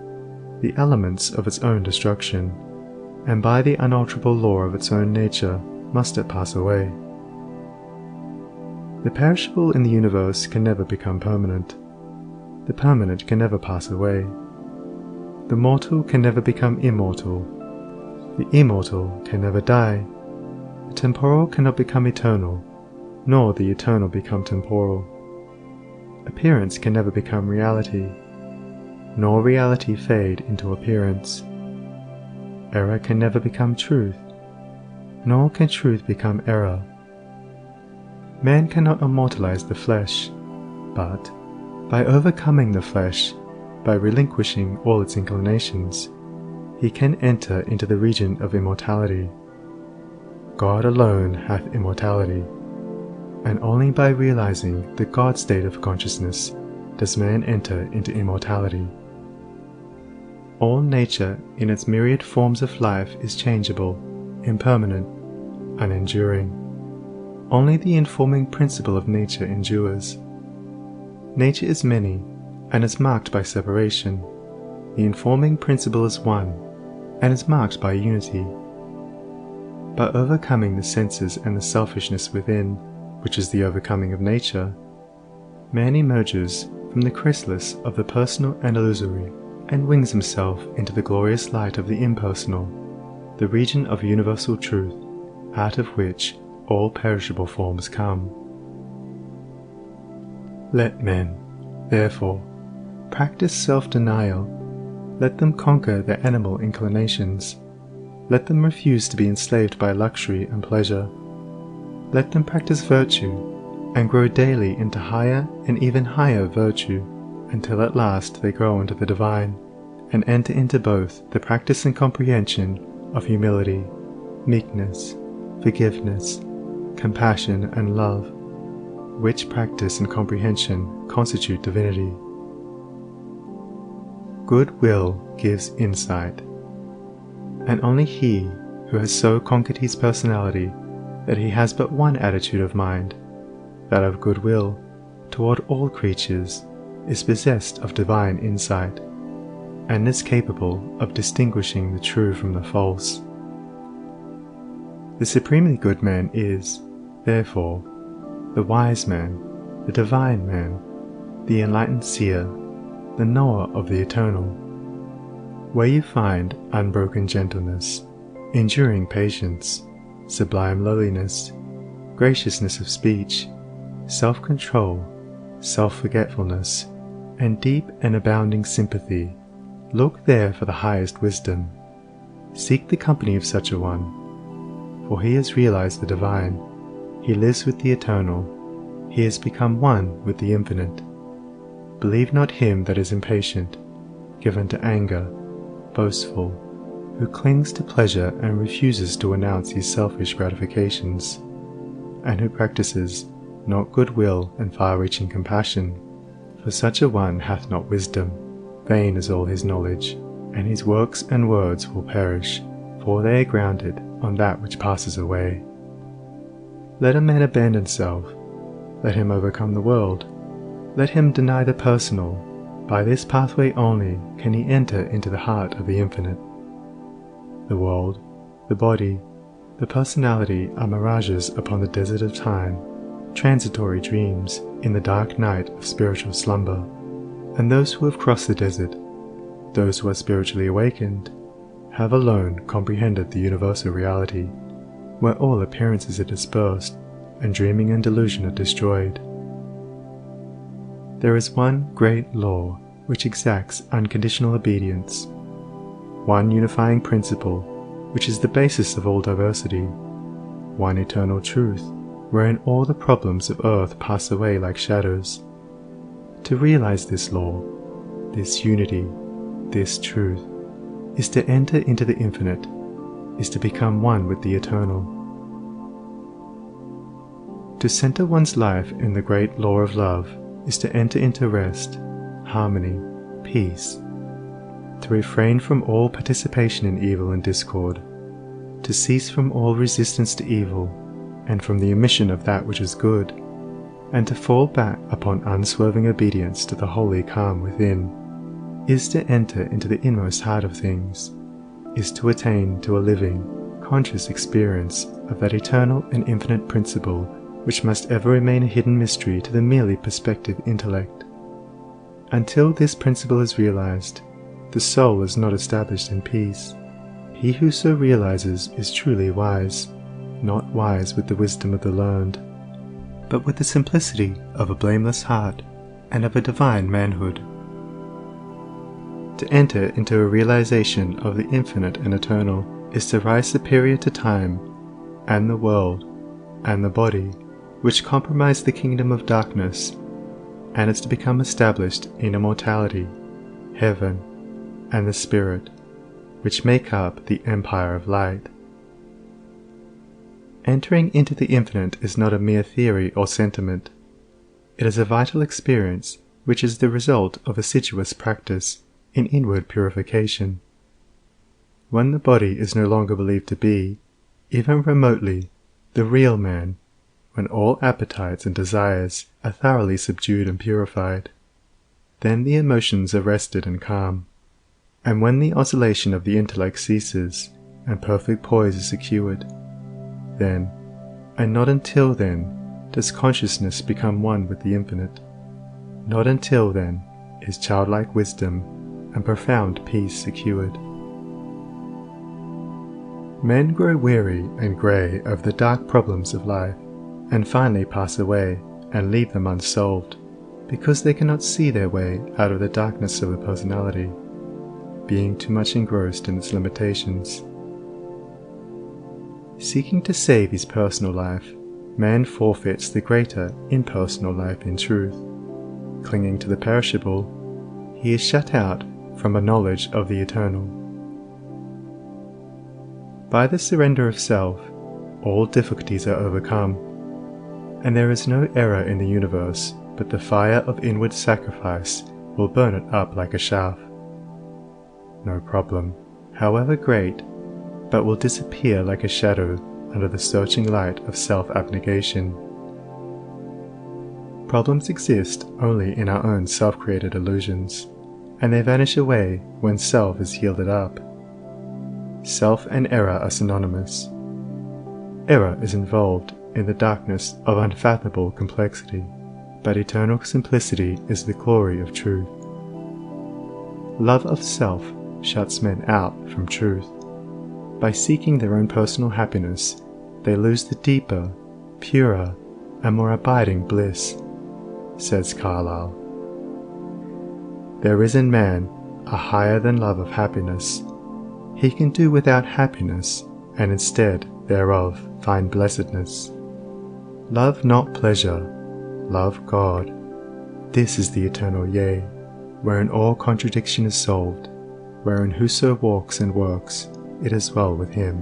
the elements of its own destruction, and by the unalterable law of its own nature must it pass away. The perishable in the universe can never become permanent. The permanent can never pass away. The mortal can never become immortal. The immortal can never die. The temporal cannot become eternal, nor the eternal become temporal. appearance can never become reality, nor reality fade into appearance. Error can never become truth, nor can truth become error. Man cannot immortalize the flesh, but by overcoming the flesh, by relinquishing all its inclinations, he can enter into the region of immortality. God alone hath immortality, and only by realizing the God state of consciousness does man enter into immortality. All nature in its myriad forms of life is changeable, impermanent, unenduring. Only the informing principle of nature endures. Nature is many, and is marked by separation. The informing principle is one, and is marked by unity. By overcoming the senses and the selfishness within, which is the overcoming of nature, man emerges from the chrysalis of the personal and illusory, and wings himself into the glorious light of the impersonal, the region of universal truth, out of which all perishable forms come. Let men, therefore, practice self-denial. Let them conquer their animal inclinations. Let them refuse to be enslaved by luxury and pleasure. Let them practice virtue, and grow daily into higher and even higher virtue, until at last they grow into the divine, and enter into both the practice and comprehension of humility, meekness, forgiveness, compassion and love, which practice and comprehension constitute divinity. Goodwill gives insight, and only he who has so conquered his personality that he has but one attitude of mind, that of goodwill toward all creatures, is possessed of divine insight, and is capable of distinguishing the true from the false. The supremely good man is, therefore, the wise man, the divine man, the enlightened seer, the knower of the eternal. Where you find unbroken gentleness, enduring patience, sublime lowliness, graciousness of speech, self-control, self-forgetfulness, and deep and abounding sympathy, look there for the highest wisdom. Seek the company of such a one, for he has realized the divine, he lives with the eternal, he has become one with the infinite. Believe not him that is impatient, given to anger, boastful, who clings to pleasure and refuses to renounce his selfish gratifications, and who practices not goodwill and far-reaching compassion, for such a one hath not wisdom. Vain is all his knowledge, and his works and words will perish, for they are grounded on that which passes away. Let a man abandon self, let him overcome the world, let him deny the personal. By this pathway only can he enter into the heart of the infinite. The world, the body, the personality are mirages upon the desert of time, transitory dreams in the dark night of spiritual slumber, and those who have crossed the desert, those who are spiritually awakened, have alone comprehended the universal reality, where all appearances are dispersed, and dreaming and delusion are destroyed. There is one great law which exacts unconditional obedience, one unifying principle which is the basis of all diversity, one eternal truth wherein all the problems of earth pass away like shadows. To realize this law, this unity, this truth, is to enter into the infinite, is to become one with the eternal. To center one's life in the great law of love is to enter into rest, harmony, peace, to refrain from all participation in evil and discord, to cease from all resistance to evil, and from the omission of that which is good, and to fall back upon unswerving obedience to the holy calm within, is to enter into the inmost heart of things, is to attain to a living, conscious experience of that eternal and infinite principle which must ever remain a hidden mystery to the merely perspective intellect. Until this principle is realized, the soul is not established in peace. He who so realizes is truly wise, not wise with the wisdom of the learned, but with the simplicity of a blameless heart, and of a divine manhood. To enter into a realization of the infinite and eternal is to rise superior to time, and the world, and the body, which comprise the kingdom of darkness, and is to become established in immortality, heaven, and the spirit, which make up the empire of light. Entering into the infinite is not a mere theory or sentiment. It is a vital experience which is the result of assiduous practice in inward purification. When the body is no longer believed to be, even remotely, the real man, when all appetites and desires are thoroughly subdued and purified, then the emotions are rested and calm, and when the oscillation of the intellect ceases and perfect poise is secured, then, and not until then, does consciousness become one with the infinite. Not until then is childlike wisdom and profound peace secured. Men grow weary and grey of the dark problems of life, and finally pass away and leave them unsolved, because they cannot see their way out of the darkness of the personality, being too much engrossed in its limitations. Seeking to save his personal life, man forfeits the greater impersonal life in truth. Clinging to the perishable, he is shut out from a knowledge of the eternal. By the surrender of self, all difficulties are overcome, and there is no error in the universe, but the fire of inward sacrifice will burn it up like a chaff. No problem, however great, but will disappear like a shadow under the searching light of self-abnegation. Problems exist only in our own self-created illusions, and they vanish away when self is yielded up. Self and error are synonymous. Error is involved in the darkness of unfathomable complexity, but eternal simplicity is the glory of truth. Love of self shuts men out from truth. By seeking their own personal happiness, they lose the deeper, purer, and more abiding bliss, says Carlyle. There is in man a higher than love of happiness. He can do without happiness, and instead thereof find blessedness. Love not pleasure, love God. This is the eternal yea, wherein all contradiction is solved, wherein whoso walks and works, it is well with him.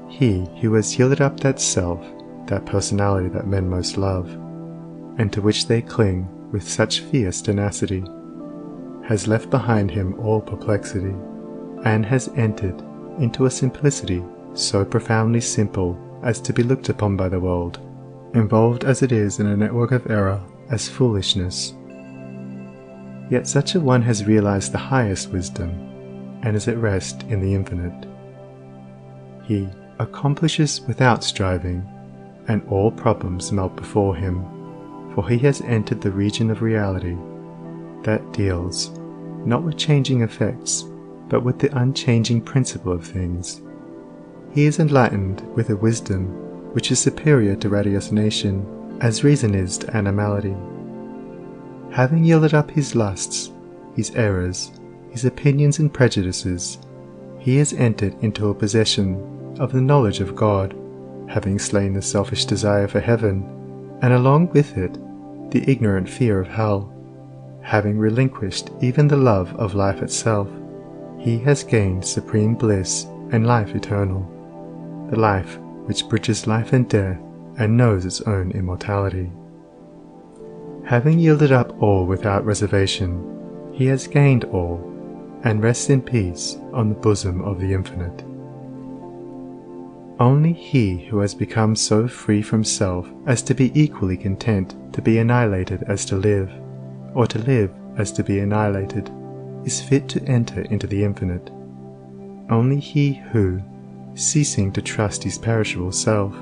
He who has yielded up that self, that personality that men most love, and to which they cling with such fierce tenacity, has left behind him all perplexity, and has entered into a simplicity so profoundly simple as to be looked upon by the world, involved as it is in a network of error, as foolishness. Yet such a one has realized the highest wisdom, and is at rest in the infinite. He accomplishes without striving, and all problems melt before him, for he has entered the region of reality, that deals, not with changing effects, but with the unchanging principle of things. He is enlightened with a wisdom which is superior to ratiocination, as reason is to animality. Having yielded up his lusts, his errors, his opinions and prejudices, he has entered into a possession of the knowledge of God, having slain the selfish desire for heaven, and along with it the ignorant fear of hell. Having relinquished even the love of life itself, he has gained supreme bliss and life eternal, the life which bridges life and death and knows its own immortality. Having yielded up all without reservation, he has gained all, and rests in peace on the bosom of the infinite. Only he who has become so free from self as to be equally content to be annihilated as to live, or to live as to be annihilated, is fit to enter into the infinite. Only he who, ceasing to trust his perishable self,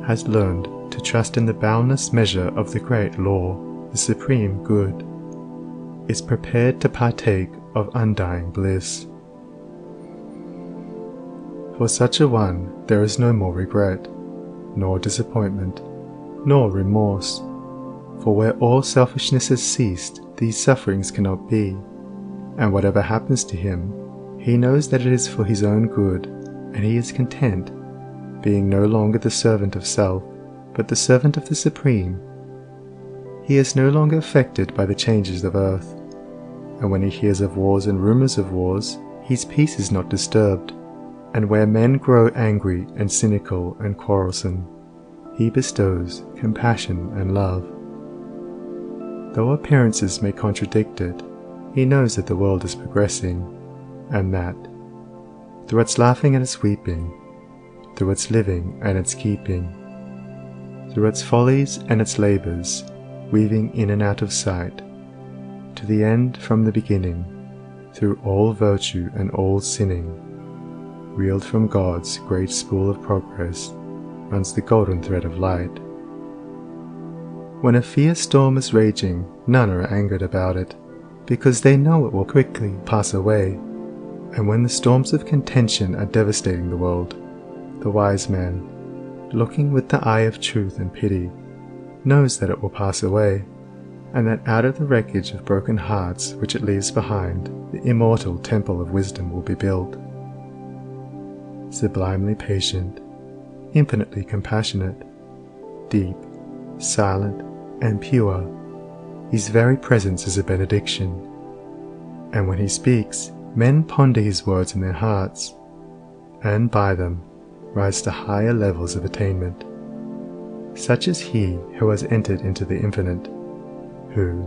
has learned to trust in the boundless measure of the great law, the supreme good, is prepared to partake of undying bliss. For such a one there is no more regret, nor disappointment, nor remorse, For where all selfishness has ceased, these sufferings cannot be, and whatever happens to him, he knows that it is for his own good, and he is content, being no longer the servant of self, but the servant of the Supreme. He is no longer affected by the changes of earth, and when he hears of wars and rumors of wars, his peace is not disturbed, and where men grow angry and cynical and quarrelsome, he bestows compassion and love. Though appearances may contradict it, he knows that the world is progressing, and that, through its laughing and its weeping, through its living and its keeping, through its follies and its labours, weaving in and out of sight, to the end from the beginning, through all virtue and all sinning, reeled from God's great spool of progress, runs the golden thread of light. When a fierce storm is raging, none are angered about it, because they know it will quickly pass away. And when the storms of contention are devastating the world, the wise man, looking with the eye of truth and pity, knows that it will pass away, and that out of the wreckage of broken hearts which it leaves behind, the immortal temple of wisdom will be built. Sublimely patient, infinitely compassionate, deep, silent, and pure, his very presence is a benediction. And when he speaks, men ponder his words in their hearts, and by them rise to higher levels of attainment. Such is he who has entered into the infinite, who,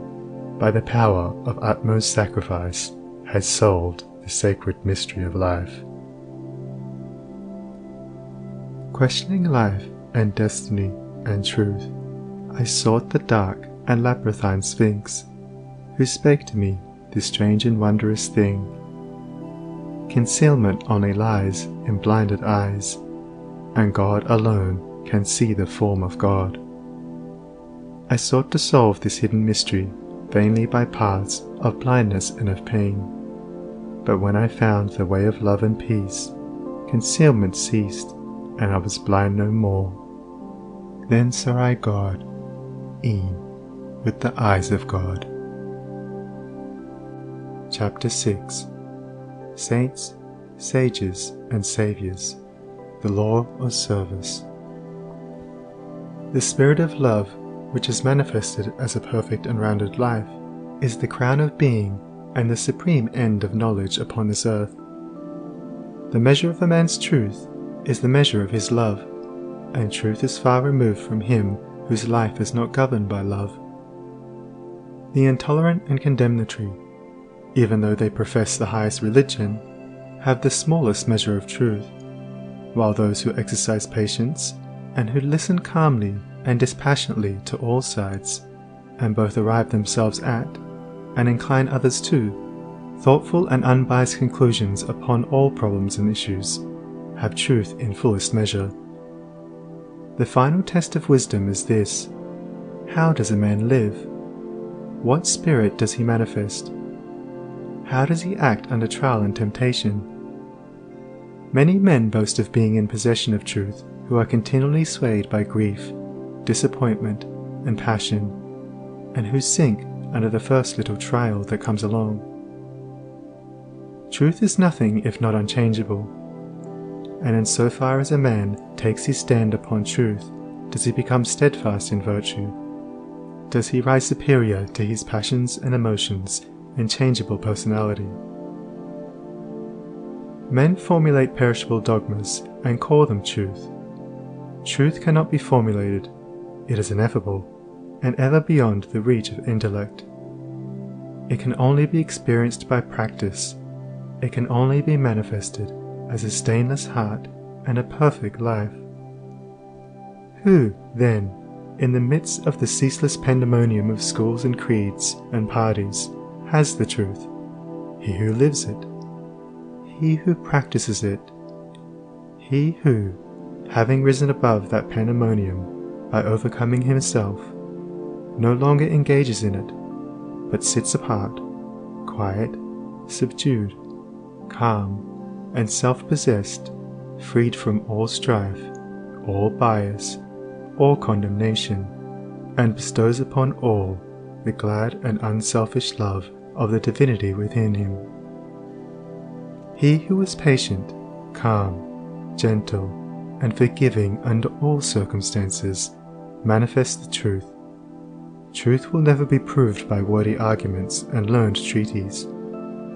by the power of utmost sacrifice, has solved the sacred mystery of life. Questioning life and destiny and truth, I sought the dark and labyrinthine Sphinx, who spake to me this strange and wondrous thing. Concealment only lies in blinded eyes, and God alone can see the form of God. I sought to solve this hidden mystery vainly by paths of blindness and of pain, but when I found the way of love and peace, concealment ceased, and I was blind no more. Then saw I God, e'en with the eyes of God. Chapter 6. Saints, Sages, and Saviours, the Law of Service. The spirit of love, which is manifested as a perfect and rounded life, is the crown of being and the supreme end of knowledge upon this earth. The measure of a man's truth is the measure of his love, and truth is far removed from him whose life is not governed by love. The intolerant and condemnatory, even though they profess the highest religion, have the smallest measure of truth, while those who exercise patience and who listen calmly and dispassionately to all sides, and both arrive themselves at, and incline others to, thoughtful and unbiased conclusions upon all problems and issues, have truth in fullest measure. The final test of wisdom is this: how does a man live? What spirit does he manifest? How does he act under trial and temptation? Many men boast of being in possession of truth who are continually swayed by grief, disappointment, and passion, and who sink under the first little trial that comes along. Truth is nothing if not unchangeable, and in so far as a man takes his stand upon truth, does he become steadfast in virtue, does he rise superior to his passions and emotions and changeable personality. Men formulate perishable dogmas and call them truth. Truth cannot be formulated, it is ineffable, and ever beyond the reach of intellect. It can only be experienced by practice, it can only be manifested as a stainless heart and a perfect life. Who, then, in the midst of the ceaseless pandemonium of schools and creeds and parties, has the truth? He who lives it, he who practices it, he who, having risen above that pandemonium by overcoming himself, no longer engages in it, but sits apart, quiet, subdued, calm, and self-possessed, freed from all strife, all bias, all condemnation, and bestows upon all the glad and unselfish love of the divinity within him. He who is patient, calm, gentle, and forgiving under all circumstances manifests the truth. Truth will never be proved by wordy arguments and learned treaties,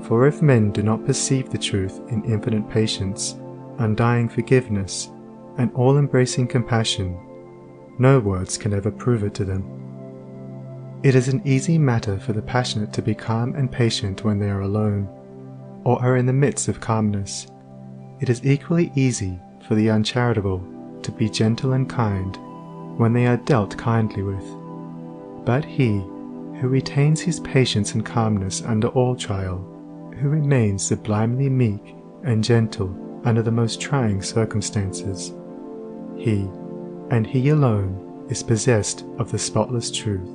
for if men do not perceive the truth in infinite patience, undying forgiveness, and all-embracing compassion, no words can ever prove it to them. It is an easy matter for the passionate to be calm and patient when they are alone, or are in the midst of calmness. It is equally easy for the uncharitable to be gentle and kind when they are dealt kindly with. But he who retains his patience and calmness under all trial, who remains sublimely meek and gentle under the most trying circumstances, he, and he alone, is possessed of the spotless truth.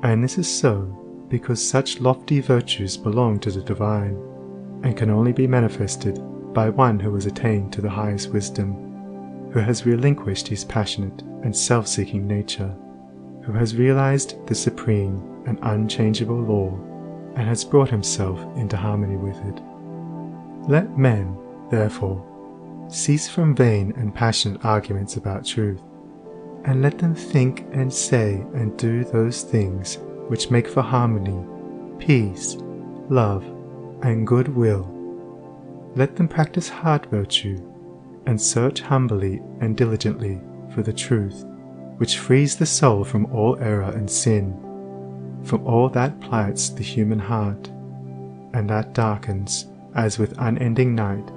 And this is so because such lofty virtues belong to the divine, and can only be manifested by one who has attained to the highest wisdom, who has relinquished his passionate and self-seeking nature, who has realized the supreme and unchangeable law, and has brought himself into harmony with it. Let men, therefore, cease from vain and passionate arguments about truth, and let them think and say and do those things which make for harmony, peace, love, and goodwill. Let them practice heart virtue, and search humbly and diligently for the truth, which frees the soul from all error and sin, from all that plights the human heart, and that darkens, as with unending night,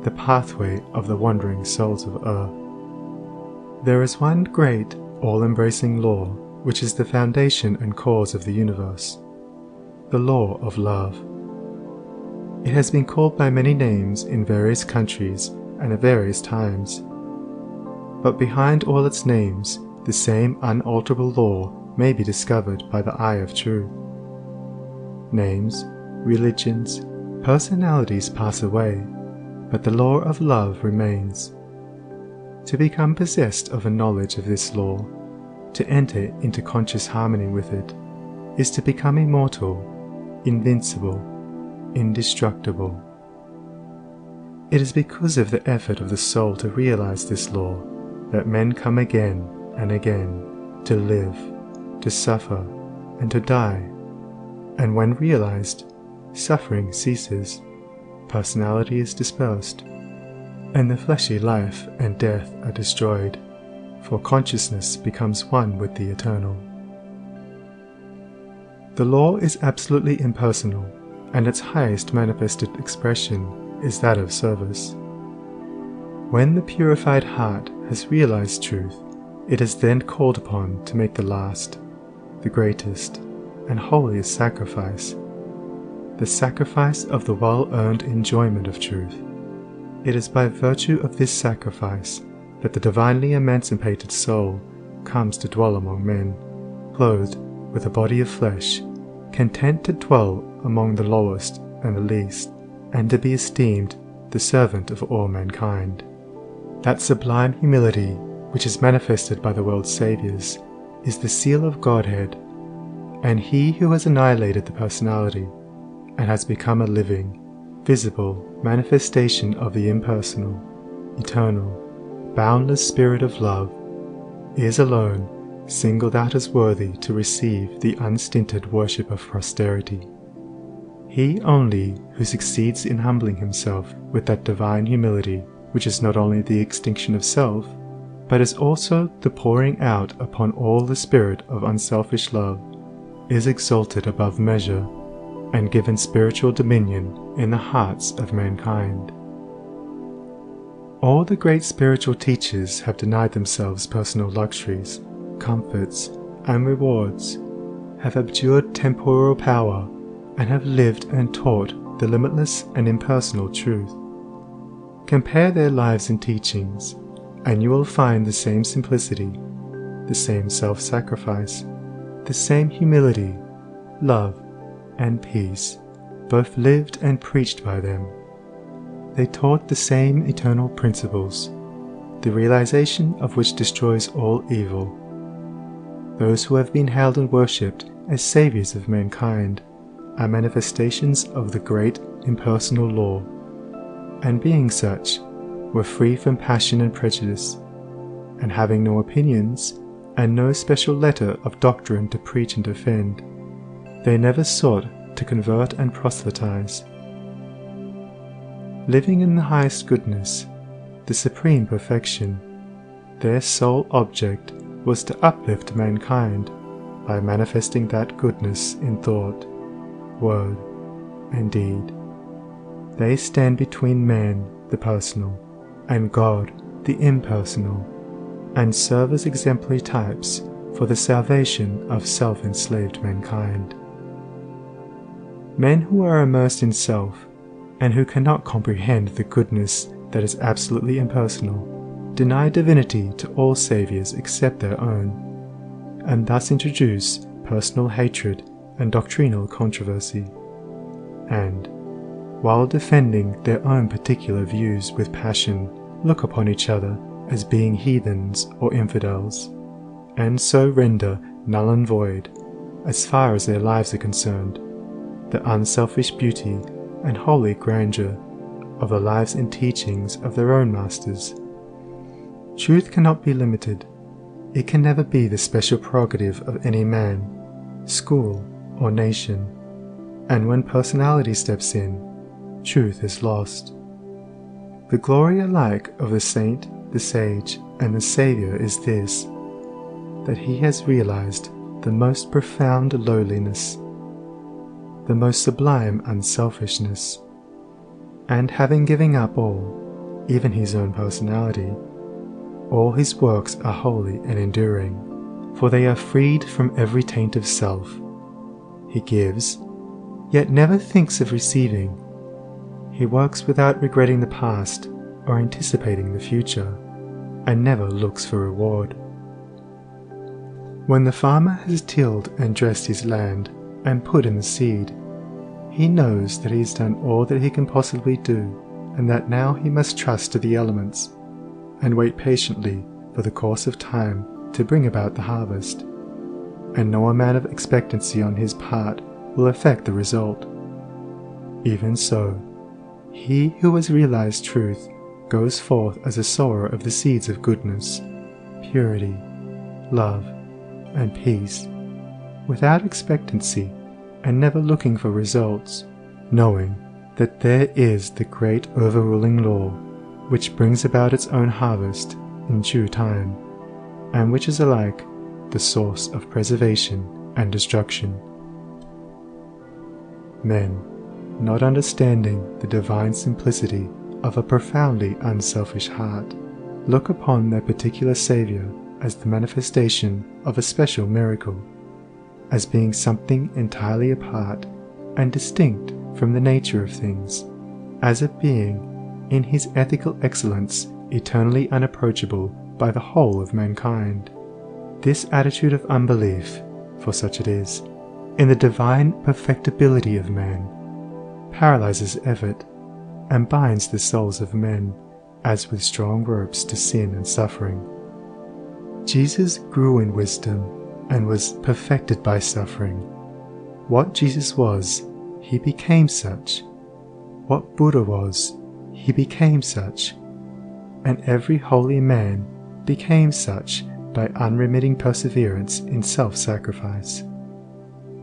the pathway of the wandering souls of earth. There is one great, all-embracing law, which is the foundation and cause of the universe, the law of love. It has been called by many names in various countries and at various times, but behind all its names, the same unalterable law may be discovered by the eye of truth. Names, religions, personalities pass away, but the law of love remains. To become possessed of a knowledge of this law, to enter into conscious harmony with it, is to become immortal, invincible, indestructible. It is because of the effort of the soul to realize this law that men come again and again to live, to suffer, and to die, and when realized, suffering ceases, personality is dispersed, and the fleshly life and death are destroyed, for consciousness becomes one with the eternal. The law is absolutely impersonal, and its highest manifested expression is that of service. When the purified heart has realized truth, it is then called upon to make the last, the greatest, and holiest sacrifice, the sacrifice of the well-earned enjoyment of truth. It is by virtue of this sacrifice that the divinely emancipated soul comes to dwell among men, clothed with a body of flesh, content to dwell among the lowest and the least, and to be esteemed the servant of all mankind. That sublime humility, which is manifested by the world's saviours, is the seal of Godhead, and he who has annihilated the personality, and has become a living, visible manifestation of the impersonal, eternal, boundless spirit of love, is alone singled out as worthy to receive the unstinted worship of posterity. He only who succeeds in humbling himself with that divine humility which is not only the extinction of self, but is also the pouring out upon all the spirit of unselfish love, is exalted above measure, and given spiritual dominion in the hearts of mankind. All the great spiritual teachers have denied themselves personal luxuries, comforts, and rewards, have abjured temporal power, and have lived and taught the limitless and impersonal truth. Compare their lives and teachings, and you will find the same simplicity, the same self-sacrifice, the same humility, love, and peace, both lived and preached by them. They taught the same eternal principles, the realization of which destroys all evil, those who have been hailed and worshipped as saviors of mankind are manifestations of the great impersonal law, and being such, were free from passion and prejudice, and having no opinions, and no special letter of doctrine to preach and defend, they never sought to convert and proselytize. Living in the highest goodness, the supreme perfection, their sole object was to uplift mankind by manifesting that goodness in thought, word, and deed. They stand between man, the personal, and God, the impersonal, and serve as exemplary types for the salvation of self-enslaved mankind. Men who are immersed in self, and who cannot comprehend the goodness that is absolutely impersonal, deny divinity to all saviors except their own, and thus introduce personal hatred and doctrinal controversy, and, while defending their own particular views with passion, look upon each other as being heathens or infidels, and so render null and void, as far as their lives are concerned, the unselfish beauty and holy grandeur of the lives and teachings of their own masters. Truth cannot be limited. It can never be the special prerogative of any man, school, or nation, and when personality steps in, truth is lost. The glory alike of the saint, the sage, and the Saviour is this, that he has realized the most profound lowliness, the most sublime unselfishness, and having given up all, even his own personality, all his works are holy and enduring, for they are freed from every taint of self. He gives, yet never thinks of receiving. He works without regretting the past or anticipating the future, and never looks for reward. When the farmer has tilled and dressed his land and put in the seed, he knows that he has done all that he can possibly do, and that now he must trust to the elements, and wait patiently for the course of time to bring about the harvest, and no amount of expectancy on his part will affect the result. Even so, he who has realized truth goes forth as a sower of the seeds of goodness, purity, love, and peace, without expectancy and never looking for results, knowing that there is the great overruling law which brings about its own harvest in due time, and which is alike the source of preservation and destruction. Men, not understanding the divine simplicity of a profoundly unselfish heart, look upon their particular Saviour as the manifestation of a special miracle, as being something entirely apart and distinct from the nature of things, as a being in his ethical excellence eternally unapproachable by the whole of mankind. This attitude of unbelief, for such it is, in the divine perfectibility of man, paralyzes effort and binds the souls of men as with strong ropes to sin and suffering. Jesus grew in wisdom and was perfected by suffering. What Jesus was, he became such. What Buddha was, he became such. And every holy man became such by unremitting perseverance in self-sacrifice.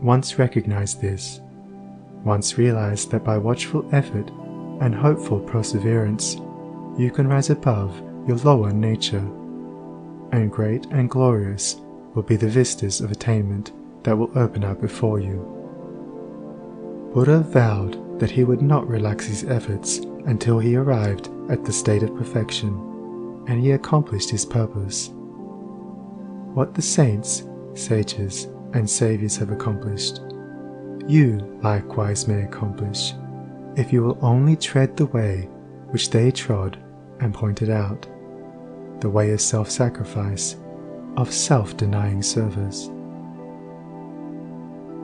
Once recognize this, once realize that by watchful effort and hopeful perseverance, you can rise above your lower nature, and great and glorious will be the vistas of attainment that will open up before you. Buddha vowed that he would not relax his efforts until he arrived at the state of perfection, and he accomplished his purpose. What the saints, sages, and saviors have accomplished, you likewise may accomplish, if you will only tread the way which they trod and pointed out, the way of self-sacrifice, of self-denying service.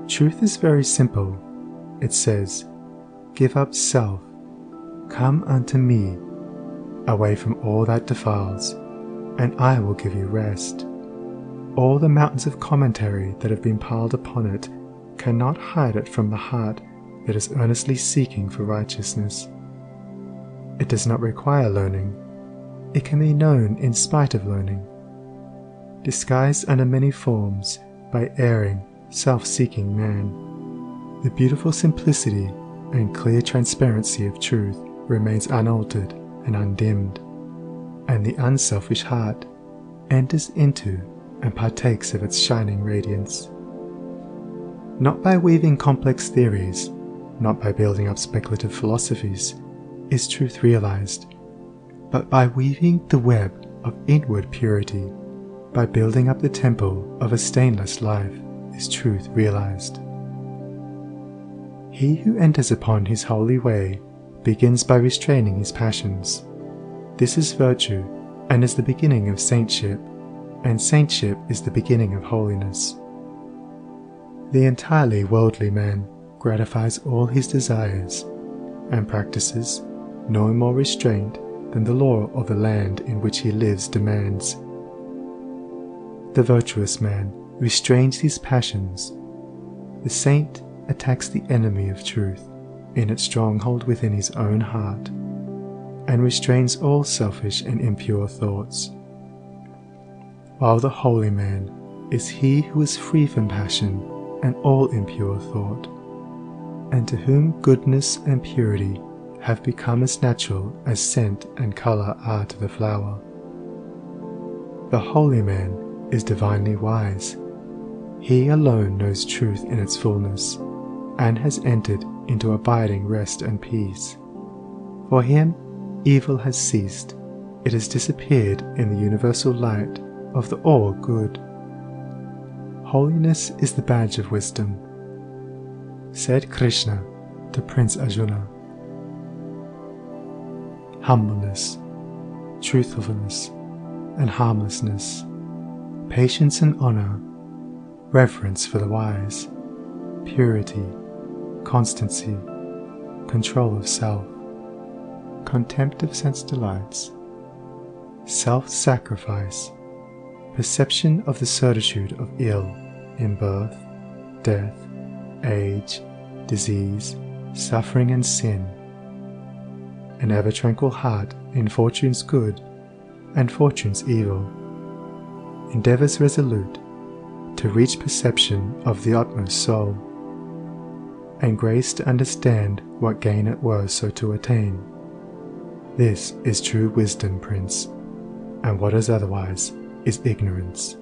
Truth is very simple. It says, "Give up self, come unto me, away from all that defiles, and I will give you rest." all the mountains of commentary that have been piled upon it cannot hide it from the heart that is earnestly seeking for righteousness. It does not require learning. It can be known in spite of learning. Disguised under many forms by erring, self-seeking man, the beautiful simplicity and clear transparency of truth remains unaltered and undimmed, and the unselfish heart enters into and partakes of its shining radiance. Not by weaving complex theories, not by building up speculative philosophies, is truth realized, but by weaving the web of inward purity, by building up the temple of a stainless life, is truth realized. He who enters upon his holy way begins by restraining his passions. This is virtue, and is the beginning of saintship, and saintship is the beginning of holiness. The entirely worldly man gratifies all his desires, and practices no more restraint than the law of the land in which he lives demands. The virtuous man restrains his passions. The saint attacks the enemy of truth in its stronghold within his own heart, and restrains all selfish and impure thoughts. While the holy man is he who is free from passion and all impure thought, and to whom goodness and purity have become as natural as scent and colour are to the flower. The holy man is divinely wise. He alone knows truth in its fullness, and has entered into abiding rest and peace. For him, evil has ceased. It has disappeared in the universal light of the all-good. Holiness is the badge of wisdom. Said Krishna to Prince Arjuna. Humbleness, truthfulness, and harmlessness, patience and honor, reverence for the wise, purity, constancy, control of self, contempt of sense delights, self-sacrifice, perception of the certitude of ill in birth, death, age, disease, suffering and sin, an ever-tranquil heart in fortune's good and fortune's evil, endeavours resolute to reach perception of the utmost soul, and grace to understand what gain it was so to attain. This is true wisdom, Prince, and what is otherwise is ignorance.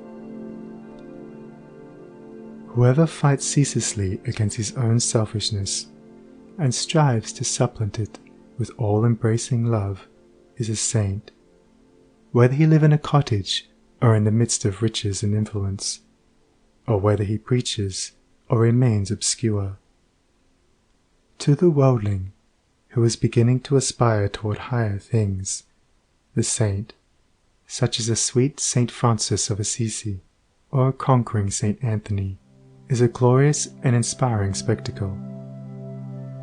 Whoever fights ceaselessly against his own selfishness, and strives to supplant it with all-embracing love, is a saint, whether he live in a cottage or in the midst of riches and influence, or whether he preaches or remains obscure. To the worldling, who is beginning to aspire toward higher things, the saint, such as a sweet Saint Francis of Assisi or a conquering Saint Anthony, is a glorious and inspiring spectacle.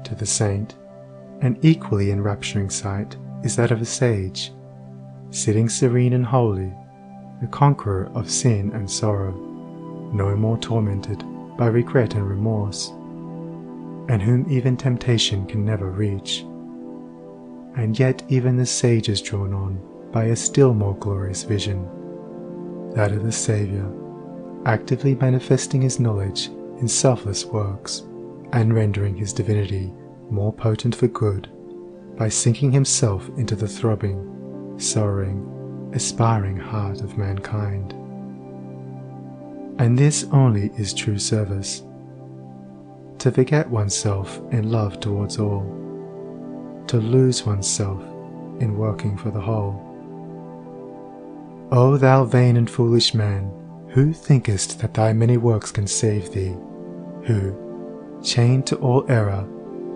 To the saint, an equally enrapturing sight is that of a sage, sitting serene and holy, the conqueror of sin and sorrow, no more tormented by regret and remorse, and whom even temptation can never reach. And yet even the sage is drawn on by a still more glorious vision, that of the Saviour, actively manifesting his knowledge in selfless works, and rendering his divinity more potent for good, by sinking himself into the throbbing, sorrowing, aspiring heart of mankind. And this only is true service, to forget oneself in love towards all, to lose oneself in working for the whole. O thou vain and foolish man, who thinkest that thy many works can save thee, who, chained to all error,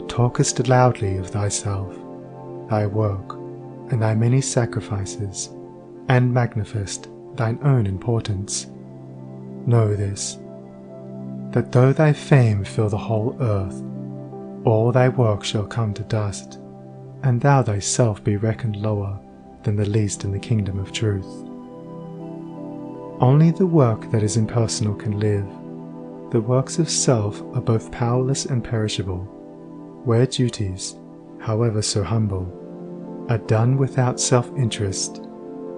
talkest loudly of thyself, thy work, and thy many sacrifices, and magnifest thine own importance. Know this, that though thy fame fill the whole earth, all thy work shall come to dust, and thou thyself be reckoned lower than the least in the kingdom of truth. Only the work that is impersonal can live. The works of self are both powerless and perishable. Where duties, however so humble, are done without self-interest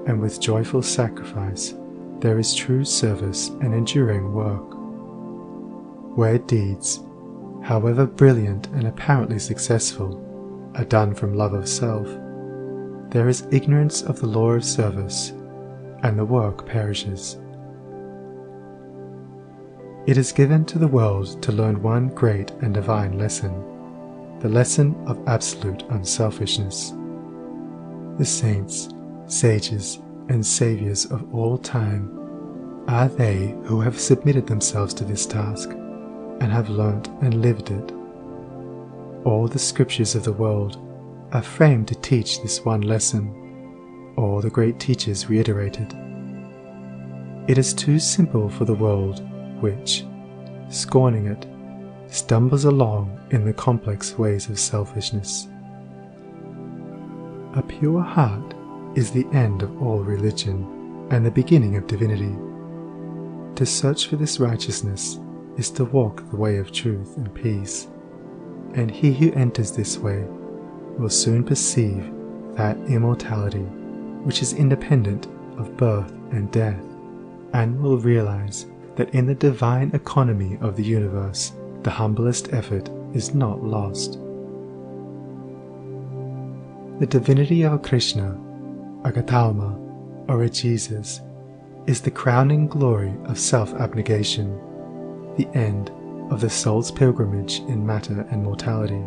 and with joyful sacrifice, there is true service and enduring work. Where deeds, however brilliant and apparently successful, are done from love of self, there is ignorance of the law of service, and the work perishes. It is given to the world to learn one great and divine lesson, the lesson of absolute unselfishness. The saints, sages, and saviors of all time are they who have submitted themselves to this task and have learnt and lived it. All the scriptures of the world are framed to teach this one lesson. All the great teachers reiterate it. It is too simple for the world which, scorning it, stumbles along in the complex ways of selfishness. A pure heart is the end of all religion and the beginning of divinity. To search for this righteousness is to walk the way of truth and peace, and he who enters this way will soon perceive that immortality which is independent of birth and death, and will realize that in the divine economy of the universe, the humblest effort is not lost. The divinity of a Krishna, a Gautama, or a Jesus is the crowning glory of self-abnegation, the end of the soul's pilgrimage in matter and mortality,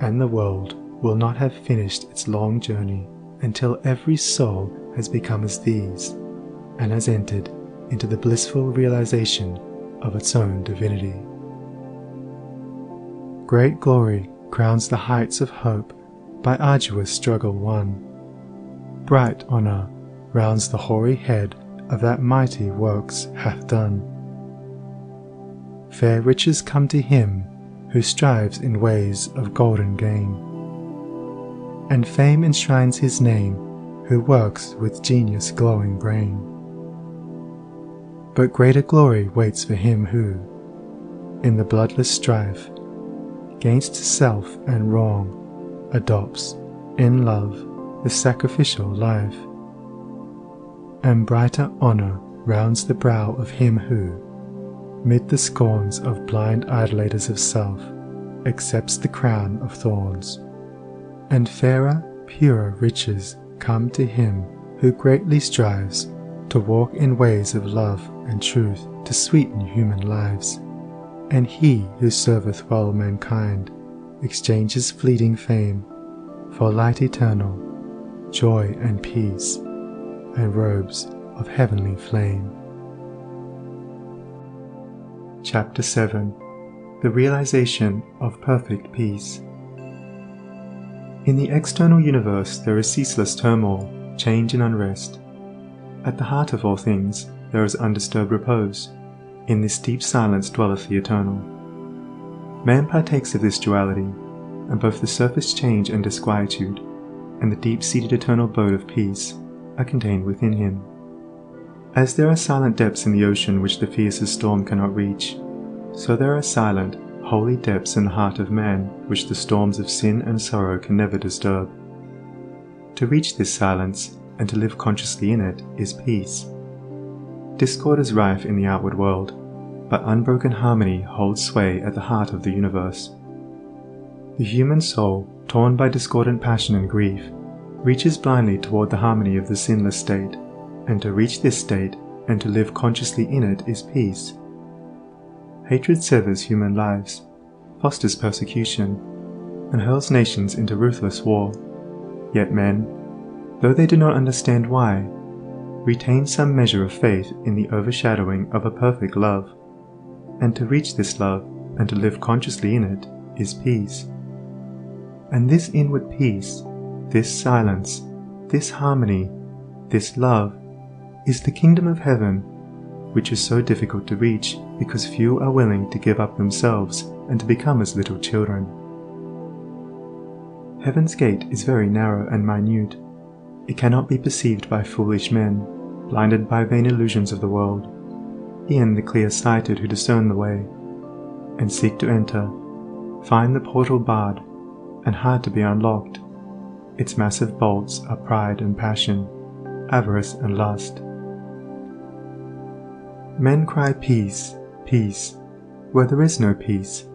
and the world will not have finished its long journey until every soul has become as these, and has entered into the blissful realization of its own divinity. Great glory crowns the heights of hope by arduous struggle won. Bright honor rounds the hoary head of that mighty works hath done. Fair riches come to him who strives in ways of golden gain, and fame enshrines his name who works with genius glowing brain. But greater glory waits for him who, in the bloodless strife, gainst self and wrong, adopts, in love, the sacrificial life. And brighter honor rounds the brow of him who, mid the scorns of blind idolaters of self, accepts the crown of thorns. And fairer, purer riches come to him who greatly strives to walk in ways of love and truth to sweeten human lives. And he who serveth well mankind exchanges fleeting fame for light eternal, joy and peace, and robes of heavenly flame. Chapter 7. The Realization of Perfect Peace. In the external universe there is ceaseless turmoil, change and unrest. At the heart of all things there is undisturbed repose. In this deep silence dwelleth the Eternal. Man partakes of this duality, and both the surface change and disquietude, and the deep-seated eternal abode of peace, are contained within him. As there are silent depths in the ocean which the fiercest storm cannot reach, so there are silent, holy depths in the heart of man which the storms of sin and sorrow can never disturb. To reach this silence, and to live consciously in it, is peace. Discord is rife in the outward world, but unbroken harmony holds sway at the heart of the universe. The human soul, torn by discordant passion and grief, reaches blindly toward the harmony of the sinless state, and to reach this state and to live consciously in it is peace. Hatred severs human lives, fosters persecution, and hurls nations into ruthless war. Yet men, though they do not understand why, retain some measure of faith in the overshadowing of a perfect love, and to reach this love and to live consciously in it is peace. And this inward peace, this silence, this harmony, this love, is the kingdom of heaven, which is so difficult to reach because few are willing to give up themselves and to become as little children. Heaven's gate is very narrow and minute. It cannot be perceived by foolish men, blinded by vain illusions of the world, e'en the clear-sighted who discern the way, and seek to enter, find the portal barred, and hard to be unlocked. Its massive bolts are pride and passion, avarice and lust. Men cry peace, peace, where there is no peace,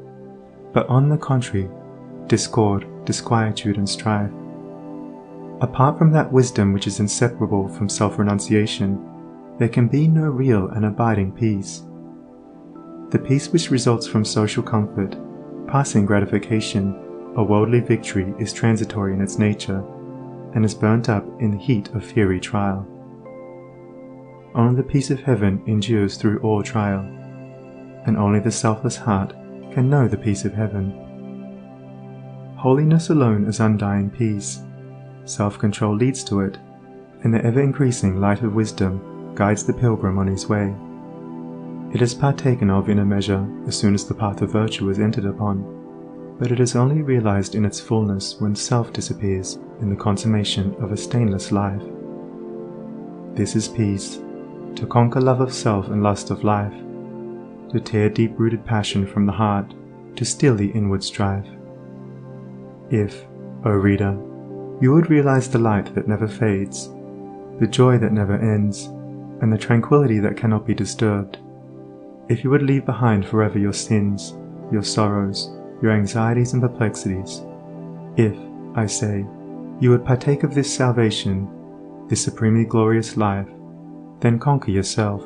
but on the contrary, discord, disquietude and strife. Apart from that wisdom which is inseparable from self-renunciation, there can be no real and abiding peace. The peace which results from social comfort, passing gratification, or worldly victory is transitory in its nature, and is burnt up in the heat of fiery trial. Only the peace of heaven endures through all trial, and only the selfless heart can know the peace of heaven. Holiness alone is undying peace. Self-control leads to it, and the ever-increasing light of wisdom guides the pilgrim on his way. It is partaken of in a measure as soon as the path of virtue is entered upon, but it is only realized in its fullness when self disappears in the consummation of a stainless life. This is peace, to conquer love of self and lust of life, to tear deep-rooted passion from the heart, to still the inward strife. If, O reader, you would realize the light that never fades, the joy that never ends, and the tranquility that cannot be disturbed, if you would leave behind forever your sins, your sorrows, your anxieties and perplexities, if, I say, you would partake of this salvation, this supremely glorious life, then conquer yourself.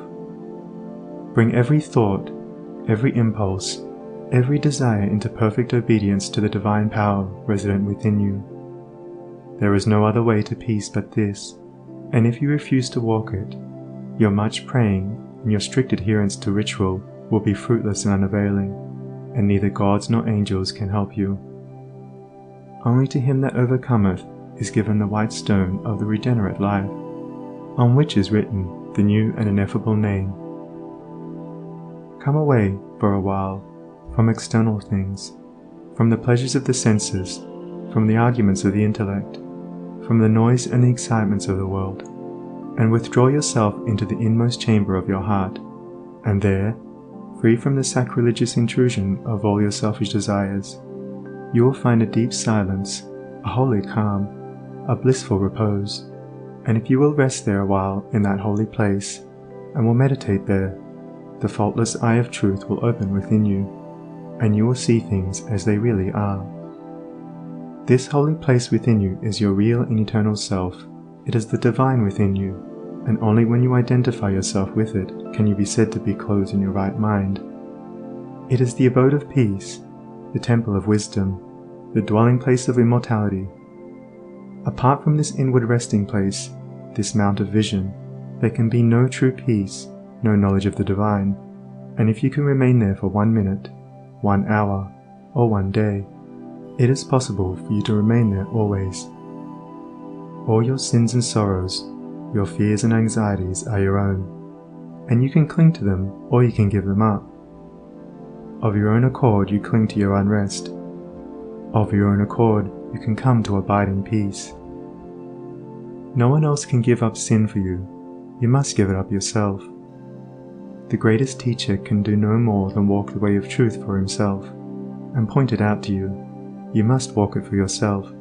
Bring every thought, every impulse, every desire into perfect obedience to the divine power resident within you. There is no other way to peace but this, and if you refuse to walk it, your much praying and your strict adherence to ritual will be fruitless and unavailing, and neither gods nor angels can help you. Only to him that overcometh is given the white stone of the regenerate life, on which is written the new and ineffable name. Come away, for a while, from external things, from the pleasures of the senses, from the arguments of the intellect, from the noise and the excitements of the world, and withdraw yourself into the inmost chamber of your heart, and there, free from the sacrilegious intrusion of all your selfish desires, you will find a deep silence, a holy calm, a blissful repose, and if you will rest there a while in that holy place, and will meditate there, the faultless eye of truth will open within you, and you will see things as they really are. This holy place within you is your real and eternal self. It is the divine within you, and only when you identify yourself with it can you be said to be clothed in your right mind. It is the abode of peace, the temple of wisdom, the dwelling place of immortality. Apart from this inward resting place, this mount of vision, there can be no true peace, no knowledge of the divine, and if you can remain there for 1 minute, 1 hour, or 1 day, it is possible for you to remain there always. All your sins and sorrows, your fears and anxieties are your own, and you can cling to them or you can give them up. Of your own accord you cling to your unrest. Of your own accord you can come to abide in peace. No one else can give up sin for you. You must give it up yourself. The greatest teacher can do no more than walk the way of truth for himself, and point it out to you. You must walk it for yourself.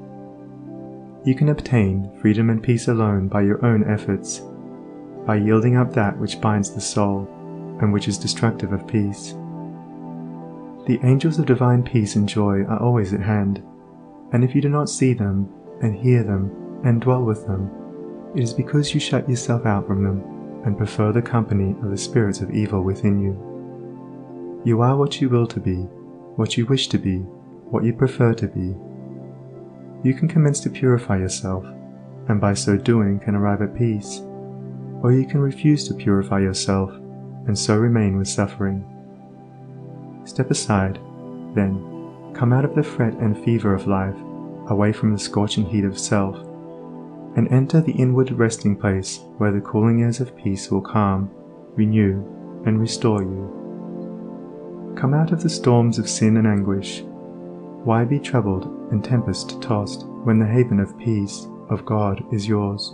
You can obtain freedom and peace alone by your own efforts, by yielding up that which binds the soul, and which is destructive of peace. The angels of divine peace and joy are always at hand, and if you do not see them, and hear them, and dwell with them, it is because you shut yourself out from them, and prefer the company of the spirits of evil within you. You are what you will to be, what you wish to be, what you prefer to be. You can commence to purify yourself, and by so doing can arrive at peace, or you can refuse to purify yourself, and so remain with suffering. Step aside, then, come out of the fret and fever of life, away from the scorching heat of self, and enter the inward resting place where the cooling airs of peace will calm, renew, and restore you. Come out of the storms of sin and anguish. Why be troubled and tempest-tossed when the haven of peace, of God, is yours?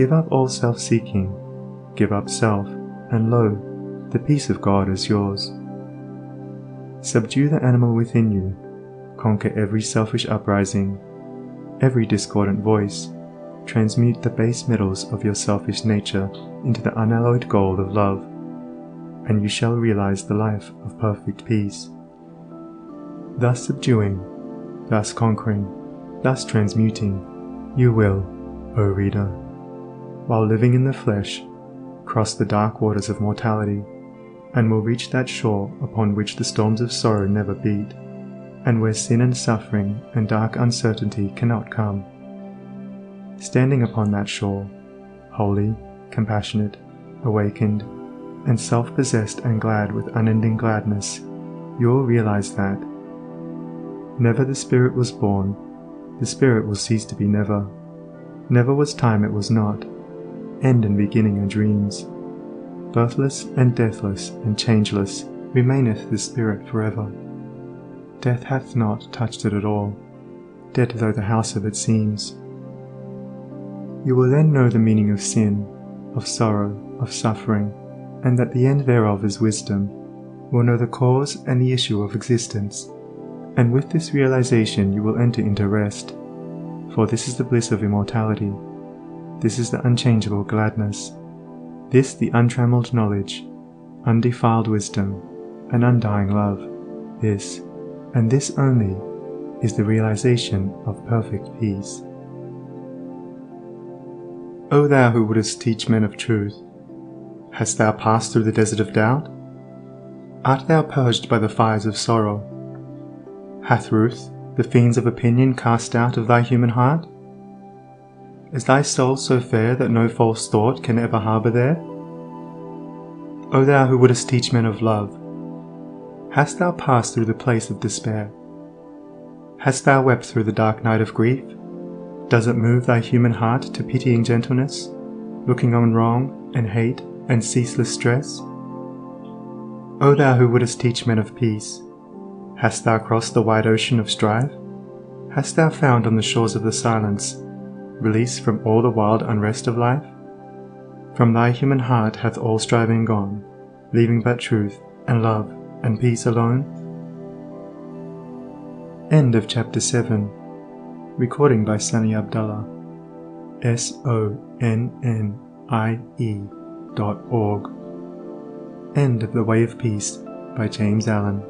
Give up all self-seeking, give up self, and lo, the peace of God is yours. Subdue the animal within you, conquer every selfish uprising, every discordant voice, transmute the base metals of your selfish nature into the unalloyed gold of love, and you shall realize the life of perfect peace. Thus subduing, thus conquering, thus transmuting, you will, O reader, while living in the flesh, cross the dark waters of mortality, and will reach that shore upon which the storms of sorrow never beat, and where sin and suffering and dark uncertainty cannot come. Standing upon that shore, holy, compassionate, awakened, and self-possessed and glad with unending gladness, you will realize that never the Spirit was born, the Spirit will cease to be never. Never was time it was not, end and beginning are dreams. Birthless and deathless and changeless remaineth the Spirit forever. Death hath not touched it at all, dead though the house of it seems. You will then know the meaning of sin, of sorrow, of suffering, and that the end thereof is wisdom, will know the cause and the issue of existence, and with this realization you will enter into rest, for this is the bliss of immortality, this is the unchangeable gladness, this the untrammeled knowledge, undefiled wisdom, and undying love, this, and this only, is the realization of perfect peace. O thou who wouldest teach men of truth, hast thou passed through the desert of doubt? Art thou purged by the fires of sorrow? Hath Ruth the fiends of opinion cast out of thy human heart? Is thy soul so fair that no false thought can ever harbour there? O thou who wouldest teach men of love, hast thou passed through the place of despair? Hast thou wept through the dark night of grief? Does it move thy human heart to pitying gentleness, looking on wrong and hate and ceaseless stress? O thou who wouldest teach men of peace, hast thou crossed the wide ocean of strife? Hast thou found on the shores of the silence release from all the wild unrest of life? From thy human heart hath all striving gone, leaving but truth and love and peace alone? End of Chapter 7. Recording by Sunny Abdullah. sonnie.org. End of The Way of Peace by James Allen.